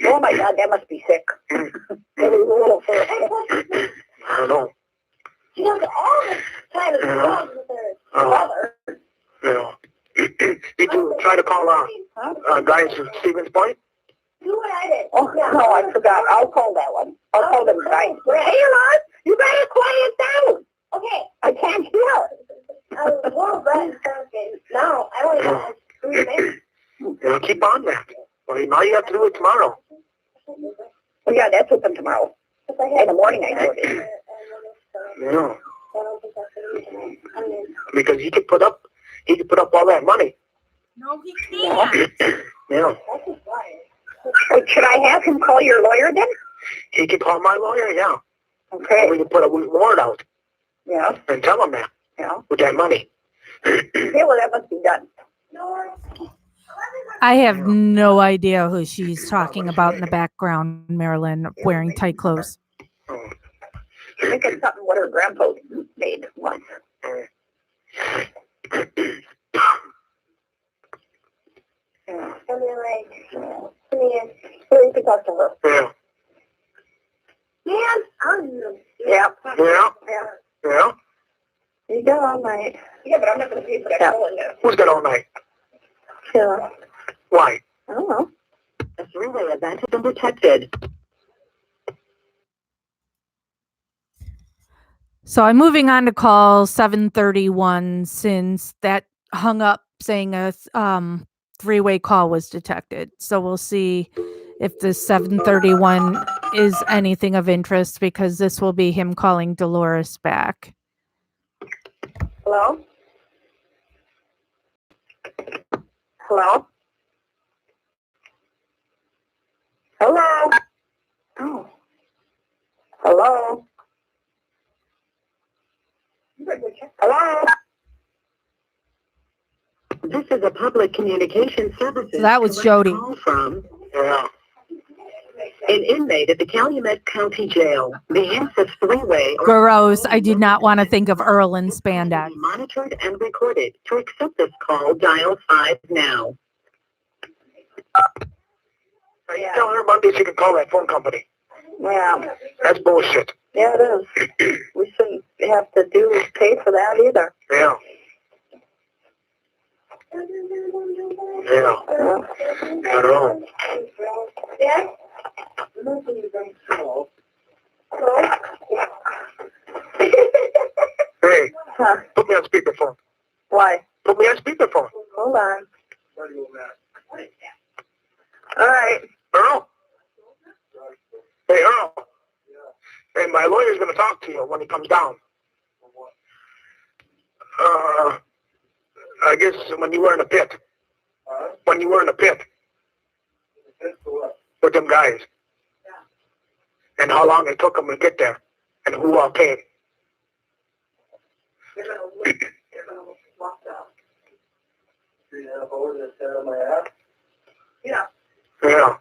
Oh my God, that must be sick. It was a little sick. I don't know. She does all this kind of drugs with her brother. Yeah. Did you try to call guys from Stevens Point? Do what I did. Oh, no, I forgot. I'll call that one. I'll call them guys. Hey, Lord, you better quiet down. Okay. I can't hear. I was a little red and now I only got like 3 minutes. Yeah, keep on that. Well, now you have to do it tomorrow. Well, yeah, that's with them tomorrow. In the morning, I do it. Yeah. Because he could put up all that money. No, he can't. Yeah. Wait, should I have him call your lawyer then? He can call my lawyer, yeah. Okay. And we can put a warrant out Yeah. and tell him that. Yeah. With that money. Okay, well, that must be done. I have no idea who she's talking about in the background, Marilyn, wearing tight clothes. Oh. I think it's something what her grandpa made once. Yeah. And they're like, So you can talk to her. Yeah. man, I'm gonna Yeah. Yeah. Yeah. Yeah. You got all night. Yeah, but I'm not going to pay for that calling now. Who's got all night? Yeah. Why? I don't know. A three-way event has been detected. So I'm moving on to call 731 since that hung up saying a three-way call was detected. So we'll see if the 731 is anything of interest because this will be him calling Dolores back. Hello? Hello? Hello? Oh. Hello? Hello? This is a public communication services. So that was collect Jody. Call from Yeah. an inmate at the Calumet County Jail. The use of three-way or Gross. I did not want to think of Earl in spandex. monitored and recorded. To accept this call, dial 5 now. You tell her Monday she can call that phone company. Yeah. That's bullshit. Yeah, it is. We shouldn't have to pay for that either. Yeah. Yeah. I don't know. Yeah? Hey, Huh. put me on speakerphone. Why? Put me on speakerphone. Hold on. All right. Earl? Hey, Earl. Hey, my lawyer's going to talk to you when he comes down. I guess when you were in the pit. When you were in the pit. With them guys. And how long it took them to get there. And who all came. Yeah. Yeah.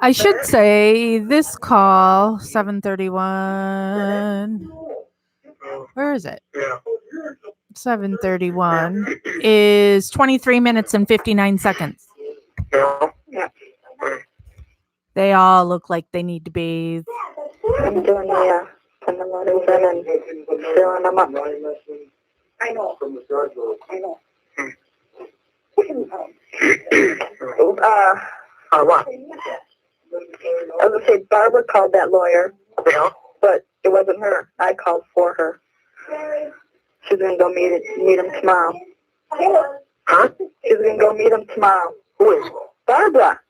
I should say this call, 7:31. Where is it? Yeah. 7:31 is 23 minutes and 59 seconds. Yeah. They all look like they need to bathe. I'm doing the putting the letters in and filling them up. I know. I know. What? I was gonna say Barbara called that lawyer, Yeah. but it wasn't her. I called for her. She's gonna go meet him tomorrow. Huh? She's gonna go meet him tomorrow. Who is? Barbara,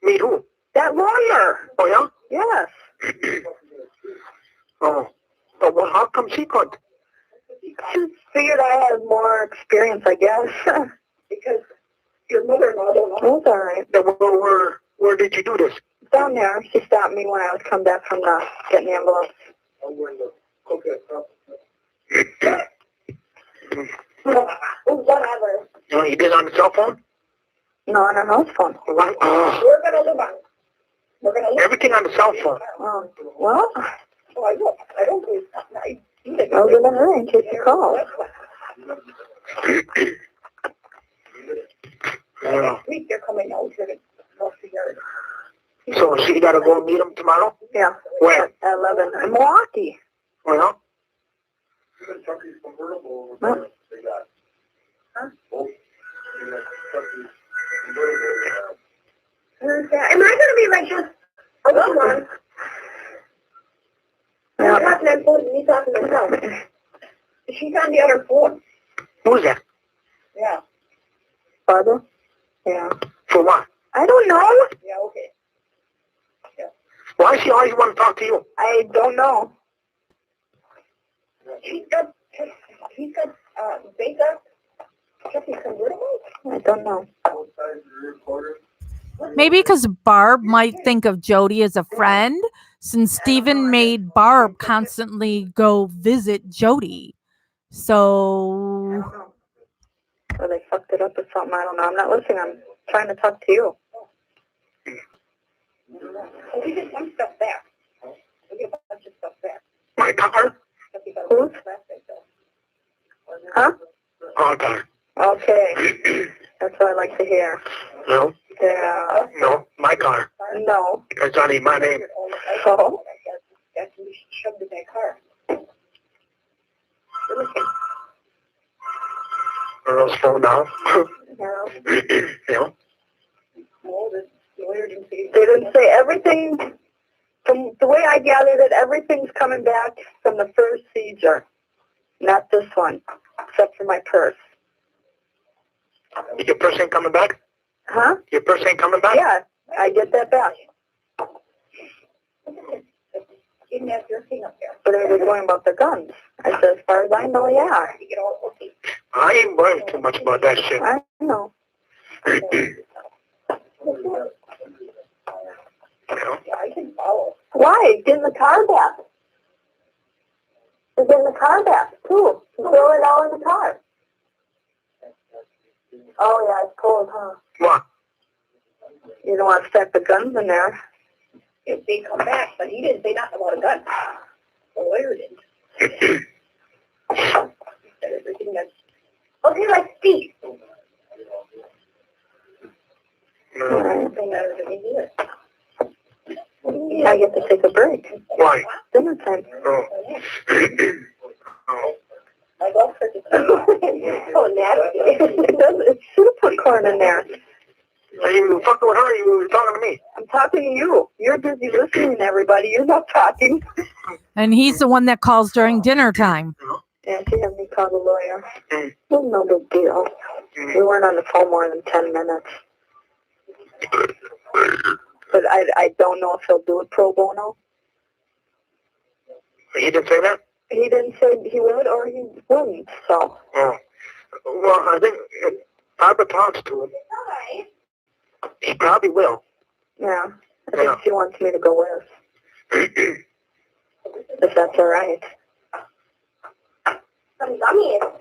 Me who? that lawyer. Oh, yeah? Yes. Oh. But well, how come she could? She figured I had more experience, I guess. Because your mother-in-law don't know. That's all right. Then where did you do this? Down there, she stopped me when I was coming back from getting the envelopes. Whatever. Oh, you did it on the cell phone? No, on her house phone. Why? Oh. We're gonna live on. We're gonna live. Everything on the cell phone. Well. Oh, I don't believe that. I'll give her in case you call. Yeah. Next week they're coming out here to go see her. So she got to go meet him tomorrow? Yeah. Where? At 11 in Milwaukee. Well, Huh? Am I going to be like this? Oh, come on. I'm talking on phone and he's talking on phone. She's on the other phone. who's that? Yeah. Barbara? Yeah. For what? I don't know. Yeah, okay. Why does she always want to talk to you? I don't know. He's got Vega convertible? I don't know. Maybe because Barb might think of Jody as a friend, since Stephen made Barb constantly go visit Jody. So Or they fucked it up or something. I don't know. I'm not listening. I'm trying to talk to you. We get some stuff there. We get a bunch of stuff there. My car? Who's? Huh? Oh, car. Okay. That's what I like to hear. No, Yeah. no, my car. No. It's only my name. So? That's we shoved in that car. Earl's phone now. No. Yeah. No, the lawyer didn't say. They didn't say everything. From the way I gathered it, everything's coming back from the first seizure. Not this one, except for my purse. Your purse ain't coming back? Huh? Your purse ain't coming back? Yeah, I get that back. Didn't have your thing up there. But they were going about the guns. I said, as far as I know, yeah. I ain't worried too much about that shit. I know. I can follow. Why? Get in the car back. Get in the car back, too. Throw it all in the car. Oh, yeah, it's cold, huh? What? You don't want to stack the guns in there. If they come back, but he didn't say nothing about a gun. The lawyer didn't. He said everything that's... Okay, let's speak. No. I get to take a break. Why? Dinner time. Oh. Oh. I go for it. Oh, nasty. It should have put corn in there. Are you fucking with her or you talking to me? I'm talking to you. You're busy listening to everybody. You're not talking. and he's the one that calls during dinner time. Yeah, she had me call the lawyer. Mm. Well, no big deal. We weren't on the phone more than 10 minutes. But I don't know if he'll do it pro bono. He didn't say that? He didn't say he would or he wouldn't, so. Oh. Well, I think if Barbara talks to him, he probably will. Yeah, I think she wants me to go with. If that's all right. Some gummies.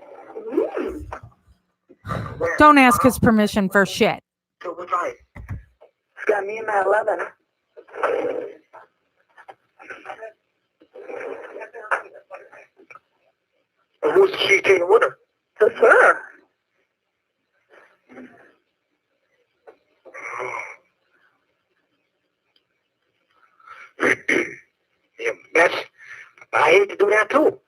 Don't ask his permission for shit. So what time? It's got me in my 11. And who's she taking with her? Just her. Yeah, I hate to do that too.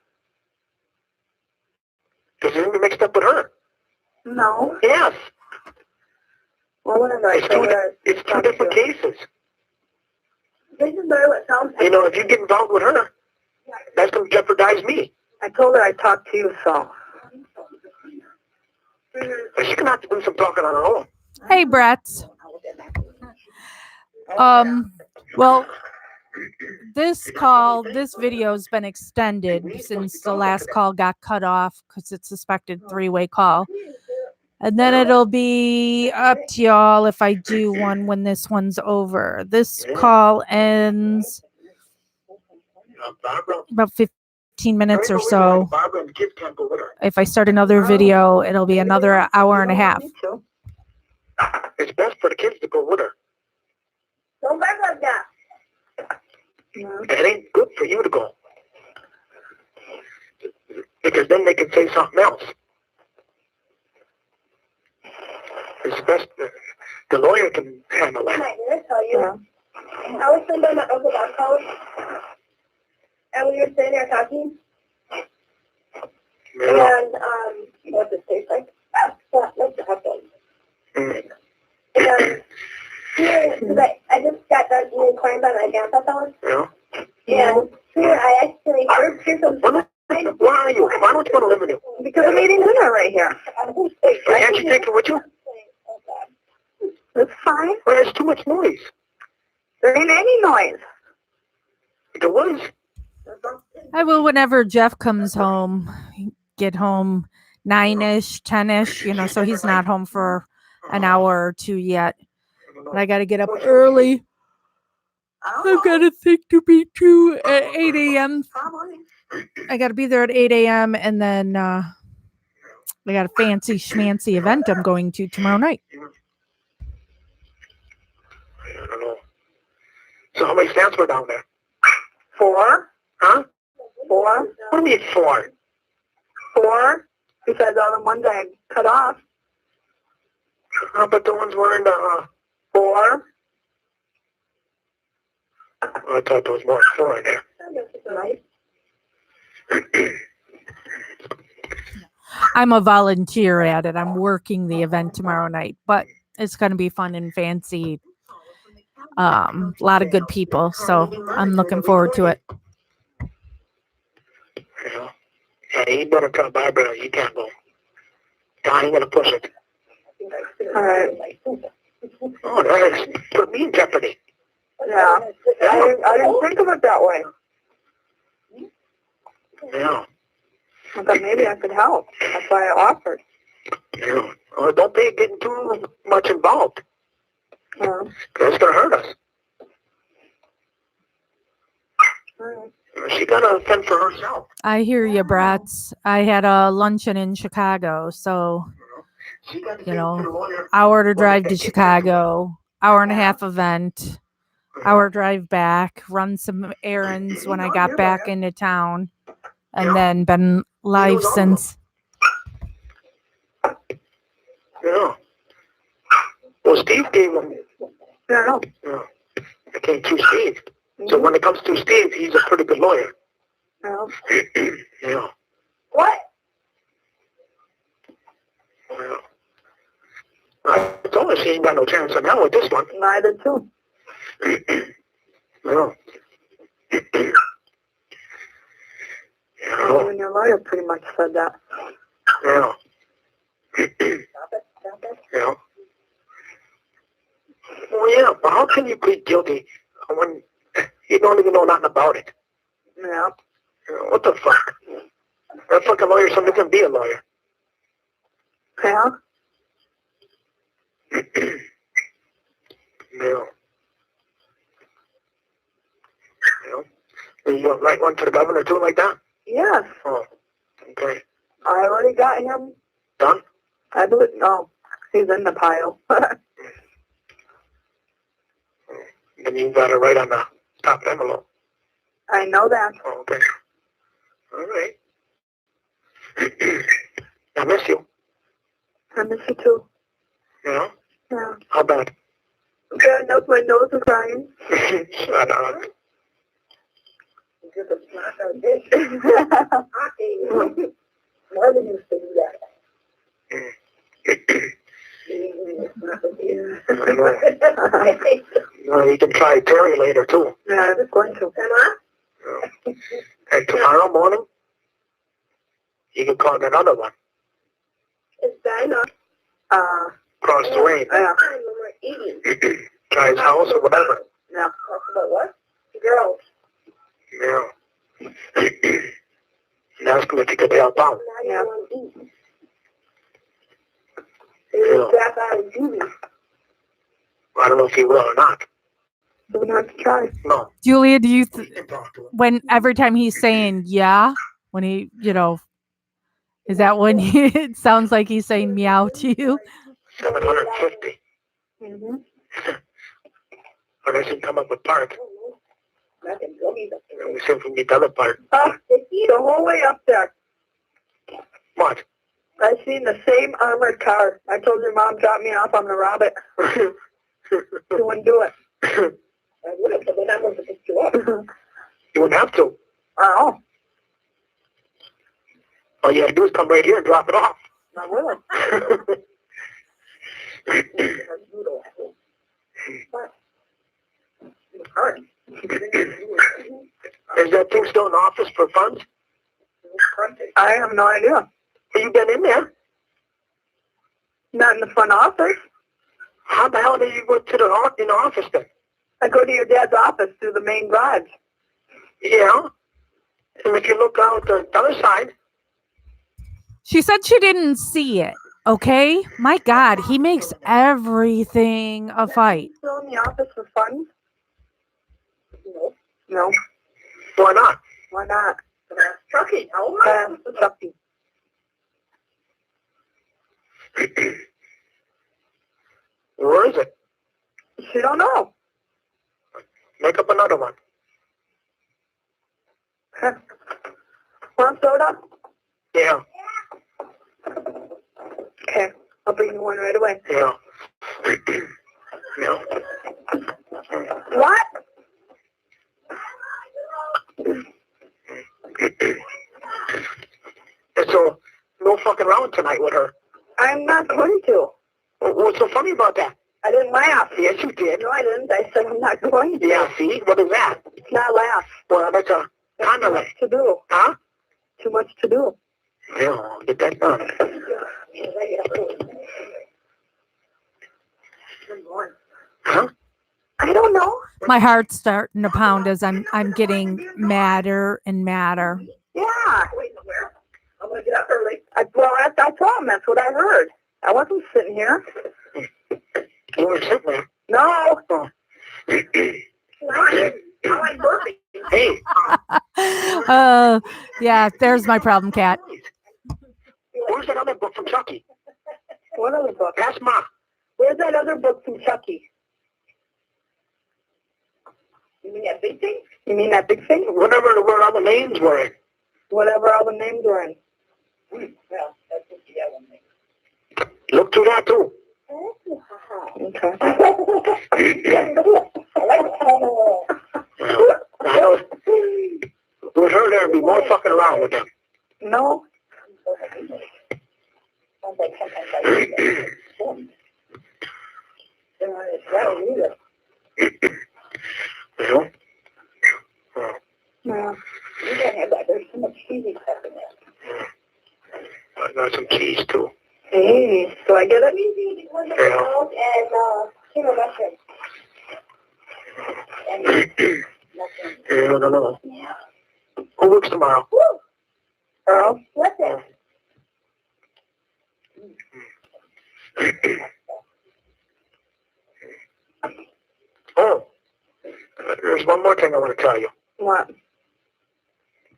Because you're gonna be mixed up with her. No. Yes. Well, whatever. I told her It's two different cases. This is better what sounds You know, if you get involved with her, that's gonna jeopardize me. I told her I'd talk to you, so. But she's gonna have to do some talking on her own. Hey, Brett. Well, this video's been extended since the last call got cut off because it's suspected three-way call. And then it'll be up to y'all if I do one when this one's over. This call ends about 15 minutes or so. Barbara and the kids can't go with her. If I start another video, it'll be another hour and a half. It's best for the kids to go with her. Don't back like that. It ain't good for you to go. Because then they can say something else. It's best, the lawyer can handle Can that. I tell you? I was sitting by my uncle's house, and we were sitting there talking, Yeah. and, what's it taste like? Like the hot dogs. Mm. And, here, because I just got done eating corn by my grandpa's house, Yeah. and here I actually here's some Why are you? Why don't you want to live with you? Because I'm eating dinner right here. Can't you take it with you? It's fine. Well, there's too much noise. There ain't any noise. There was. I will whenever Jeff comes home. Get home 9-ish, 10-ish, so he's not home for an hour or two yet. But I got to get up early. I've got a thing to be to at 8 a.m. I got to be there at 8 a.m. and then I got a fancy schmancy event I'm going to tomorrow night. I don't know. So how many stamps were down there? 4. Huh? 4. What do you mean 4? 4. Besides all the ones I cut off. But the ones were in the, 4. I thought there was more than 4 in there. Right. I'm a volunteer at it. I'm working the event tomorrow night, but it's going to be fun and fancy. A lot of good people, so I'm looking forward to it. Yeah. Yeah, you better tell Barbara you can't go. I ain't gonna push it. All right. Oh, that put me in jeopardy. Yeah. I didn't think of it that way. Yeah. I thought maybe I could help. That's why I offered. Yeah. Well, don't be getting too much involved. Yeah. That's gonna hurt us. All right. She gotta fend for herself. I hear you, brats. I had a luncheon in Chicago, so She got to take to the lawyer. hour to drive to Chicago, hour and a half event, hour drive back, run some errands when I got back into town, and then been live since. Yeah. Well, Steve gave him. Yeah. Yeah. It came through Steve. So when it comes to Steve, he's a pretty good lawyer. Yeah. Yeah. What? Yeah. I told her she ain't got no chance of hell with this one. Neither too. Yeah. You and your lawyer pretty much said that. Yeah. Stop it. Yeah. Well, yeah, but how can you plead guilty when you don't even know nothing about it? Yeah. What the fuck? That fucking lawyer somebody can be a lawyer. Yeah. Yeah. Yeah. You write one to the governor too like that? Yes. Oh, okay. I already got him. Done? I believe, no, he's in the pile. Then you got it right on the top envelope. I know that. Oh, okay. All right. I miss you. I miss you too. Yeah? Yeah. How bad? Good enough, my nose is crying. Shut up. Just a smack of this. Marvin used to do that. Well, you can try Terry later, too. Yeah, I was going to. Am I? Yeah. And tomorrow morning, you can call another one. It's Dinah. Across the way. Yeah. We're eating. Try his house or whatever. Yeah. Talk about what? Girls. Yeah. And ask him if he could help out. Now Yeah. you want to eat. So you drop out of Judy. I don't know if he will or not. We're going to have to try. No. Julia, do you, You can talk to him. when every time he's saying yeah, when he, is that when it sounds like he's saying meow to you? 750. Mm-hmm. Unless you come up with part. Nothing. Go eat it. And we see if we can get the other part. The whole way up there, What? I seen the same armored car. I told your mom drop me off. I'm gonna rob it. She wouldn't do it. I would have, but then I wasn't pick you up. You wouldn't have to. Oh, All you have to do is come right here and drop it off. I will. Is that thing still in office for funds? I have no idea. Have you been in there? Not in the front office. How the hell did you go to the in the office then? I go to your dad's office through the main garage. Yeah. And if you look out the other side, She said she didn't see it. Okay? My God, he makes everything a fight. Still in the office for fun? No. No. why not? Why not? Chucky. Oh my. Chucky. Where is it? She don't know. Make up another one. Want soda? Yeah. Okay. I'll bring you one right away. Yeah. Yeah. What? And so, no fucking around tonight with her. I'm not going to. What's so funny about that? I didn't laugh. Yes, you did. No, I didn't. I said I'm not going to. Yeah, see? What is that? It's not laugh. Well, that's a kind Too of much like, to do. huh? Too much to do. Yeah, I'll get that done. Huh? I don't know. My heart's starting to pound as I'm getting madder and madder. Yeah. I'm going to get up early. I told him that's what I heard. I wasn't sitting here. You were sitting there. No. Oh. I like burping. Hey. Yeah, there's my problem, Cat. Where's that other book from Chucky? What other book? That's Ma. Where's that other book from Chucky? You mean that big thing? You mean that big thing? Whatever where all the names were in. Whatever all the names were in. Well, that's just the other name. Look through that too. Okay. Well, I know. With her, there'd be more fucking around with them. No. You know? Yeah. You can't have that. There's so much cheesy stuff in there. I got some cheese too. Hey, so I get it? And mushroom. Yeah, I don't know. Yeah. Who works tomorrow? Woo! Earl? Listen. Oh, there's one more thing I want to tell you. What?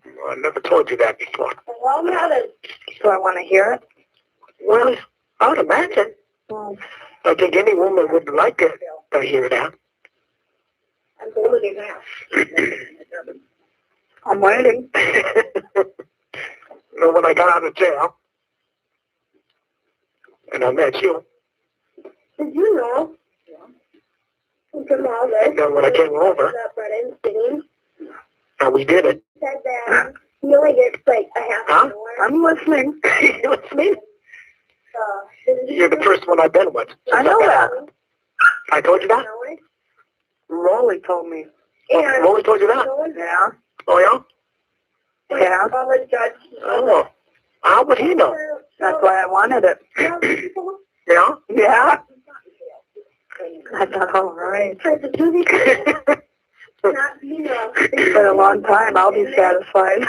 I never told you that before. Well, now that Do I want to hear it? Well, I would imagine. Well, I think any woman would like to hear that. I'm holding it now. I'm waiting. You know, when I got out of jail, and I met you, Did you know? From all this, and then when I came over, that Brennan singing and we did it. said that he only gets like a half Huh? an hour. I'm listening. You listening? Did You're the first one I've been with. I know that. I told you that? Rolly told me. And Rolly told you that? Yeah. Oh, yeah? Yeah. all the judge. Oh. How would he know? That's why I wanted it. Yeah? Yeah. I thought, all right. Not, you know. It's been a long time. I'll be satisfied.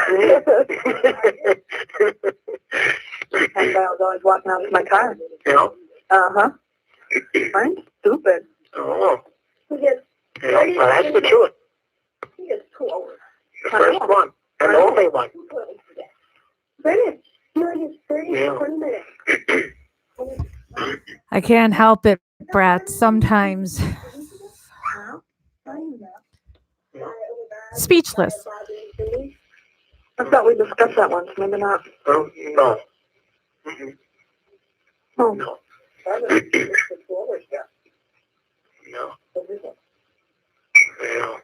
And I was always walking out to my car. Yeah? Uh-huh. I'm stupid. Oh. He gets, Yeah, well, that's the truth. he gets 2 hours. The first one. And the only one. Brennan, he only gets 30 Yeah. 20 minutes. I can't help it, Brat. Sometimes speechless. I thought we discussed that once. Maybe not. Oh, no. Mm-mm. Oh. No. No. Yeah.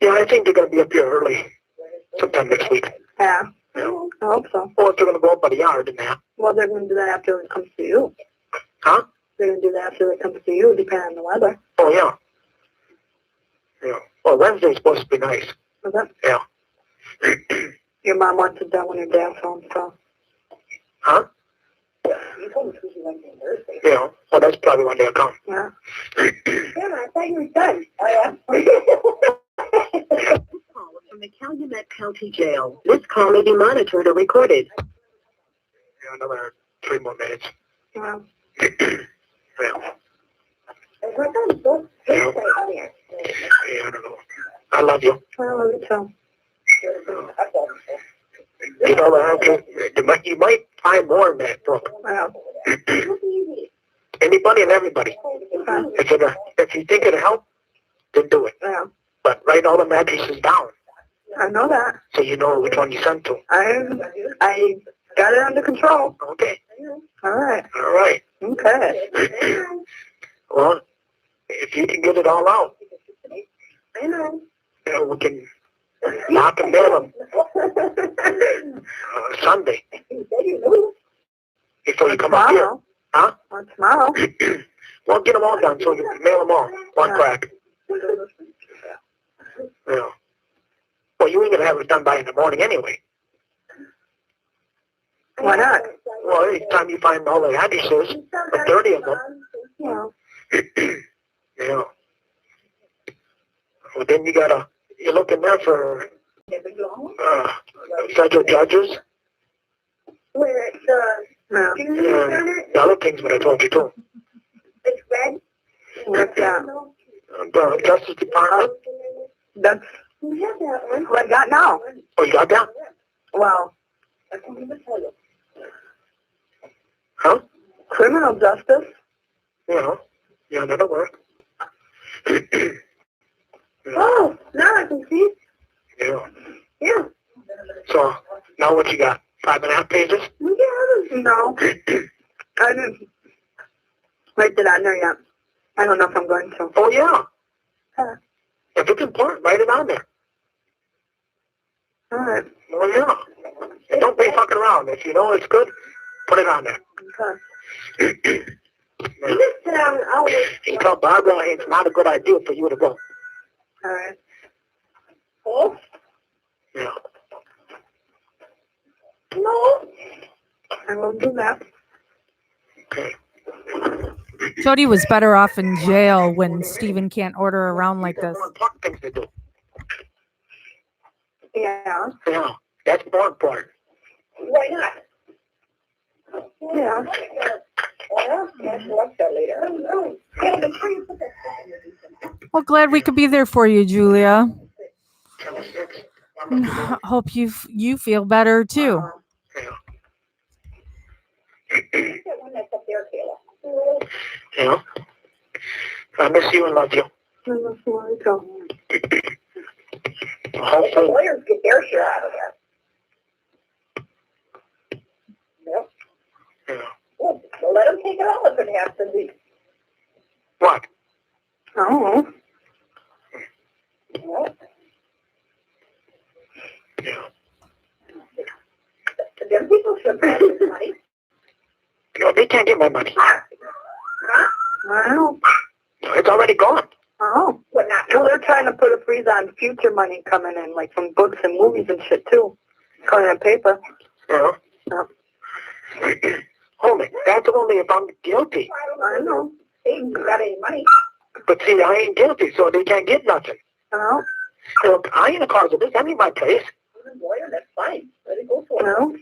Yeah, I think they're going to be up here early sometime next week. Yeah. Yeah. I hope so. Or if they're going to go up by the yard and that. Well, they're going to do that after it comes to you. Huh? They're going to do that after it comes to you, depending on the weather. Oh, yeah. Yeah. Well, Wednesday's supposed to be nice. Is it? Yeah. Your mom wants it done when your dad's home, so. Huh? You told me Tuesday, Wednesday, and Thursday. Yeah. Well, that's probably when they'll come. Yeah. Yeah, I thought you were done. Oh, yeah. Call from the Calumet County Jail. This call may be monitored or recorded. Yeah, another 3 more minutes. Well, Yeah. What kind of book is Yeah. right here? Yeah, I don't know. I love you. I love you too. You know, you might find more in that book. Yeah. Anybody and everybody. If you think it'll help, then do it. Yeah. But write all the mattresses down I know that. so you know which one you sent to. I got it under control. Okay. All right. All right. Okay. Well, if you can get it all out, I know. you know, we can lock and mail them Sunday before you come up here. Tomorrow. Huh? Or tomorrow. Well, get them all done so you can mail them all. One Yeah. crack. Yeah. Well, you ain't going to have it done by in the morning anyway. Why not? Well, every time you find all the addresses, the 30 of them, Well, yeah. Well, then you're looking there for federal judges Where it's no. and the other things that I told you too. it's red. What's that? The Justice Department. That's We have that one. what I got now. Oh, you got that? Well, Huh? criminal justice. Yeah. Yeah, that'll work. Yeah. Oh, now I can see. Yeah. Yeah. So, now what you got? 5.5 pages? No. I didn't write it on there yet. I don't know if I'm going to. Oh, yeah. Huh. If it's important, write it on there. All right. Oh, yeah. And don't be fucking around. If you know it's good, put it on there. Okay. Yeah. You tell Barbara it's not a good idea for you to go. All right. Oh, Yeah. no. I will do that. Okay. Jody was better off in jail when Steven can't order around like There's this. more important things to do. Yeah. Yeah. That's more important. Why not? Yeah. Well, I'll watch that later. Yeah, make sure you put that Well, glad we could be there for you, Julia. 26. And hope you feel better too. Yeah. Yeah. I miss you and love you. I love you too. Hopefully. Lawyers get their share out of that. Yep. Yeah. Well, let them take it all if it has to be. What? Oh. Yep. Yeah. Them people should have this money. No, they can't get my money. Huh? I don't know. It's already gone. Oh. What not? Well, they're trying to put a freeze on future money coming in, like from books and movies and shit, too. Coming on paper. Yeah. Yep. Hold it. That's only if I'm guilty. I know. They ain't got any money. But see, I ain't guilty, so they can't get nothing. No. Look, I ain't a cause of this. I need my place. I'm a lawyer, that's fine. Let it go for it. No.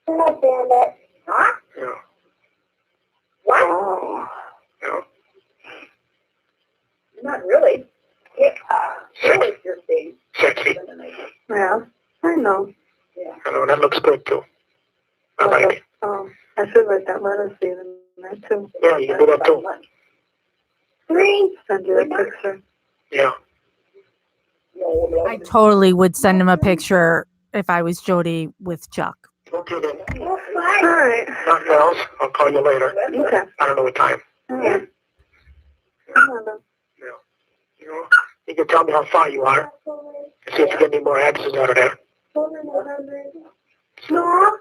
I'm not doing that. Huh? Yeah. What? Oh. Yeah. Not really. Yeah. Really, your thing. Sexy. Yeah. I know. Yeah. I know, that looks good, too. I like it. I should write that letter to you in that, too. Yeah, you do that, too. Send you a picture. Yeah. I totally would send him a picture if I was Jody with Chuck. Okay, then. All right. Nothing else. I'll call you later. Okay. I don't know what time. Yeah. Yeah. You know, you can tell me how far you are. See if you get any more answers out of there. No.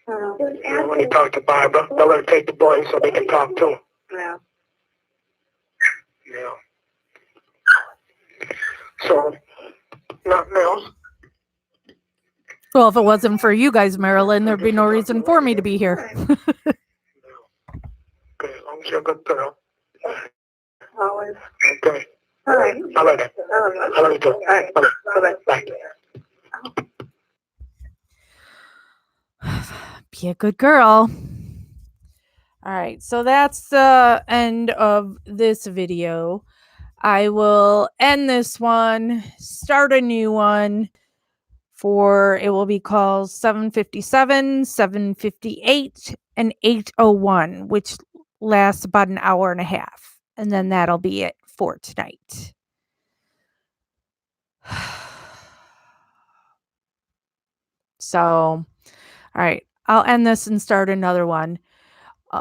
You know, when you talk to Barbara, tell her to take the boys so they can talk too. Yeah. Yeah. So, nothing else? Well, if it wasn't for you guys, Marilyn, there'd be no reason for me to be here. Okay, as long as you're a good girl. Always. Okay. All right. I like it. I love you too. All right. Bye-bye. Bye. Be a good girl. All right, so that's the end of this video. I will end this one, start a new one for, it will be called 757, 758, and 801, which lasts about an hour and a half. And then that'll be it for tonight. So, all right, I'll end this and start another one.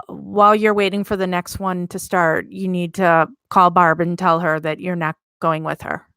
While you're waiting for the next one to start, you need to call Barb and tell her that you're not going with her.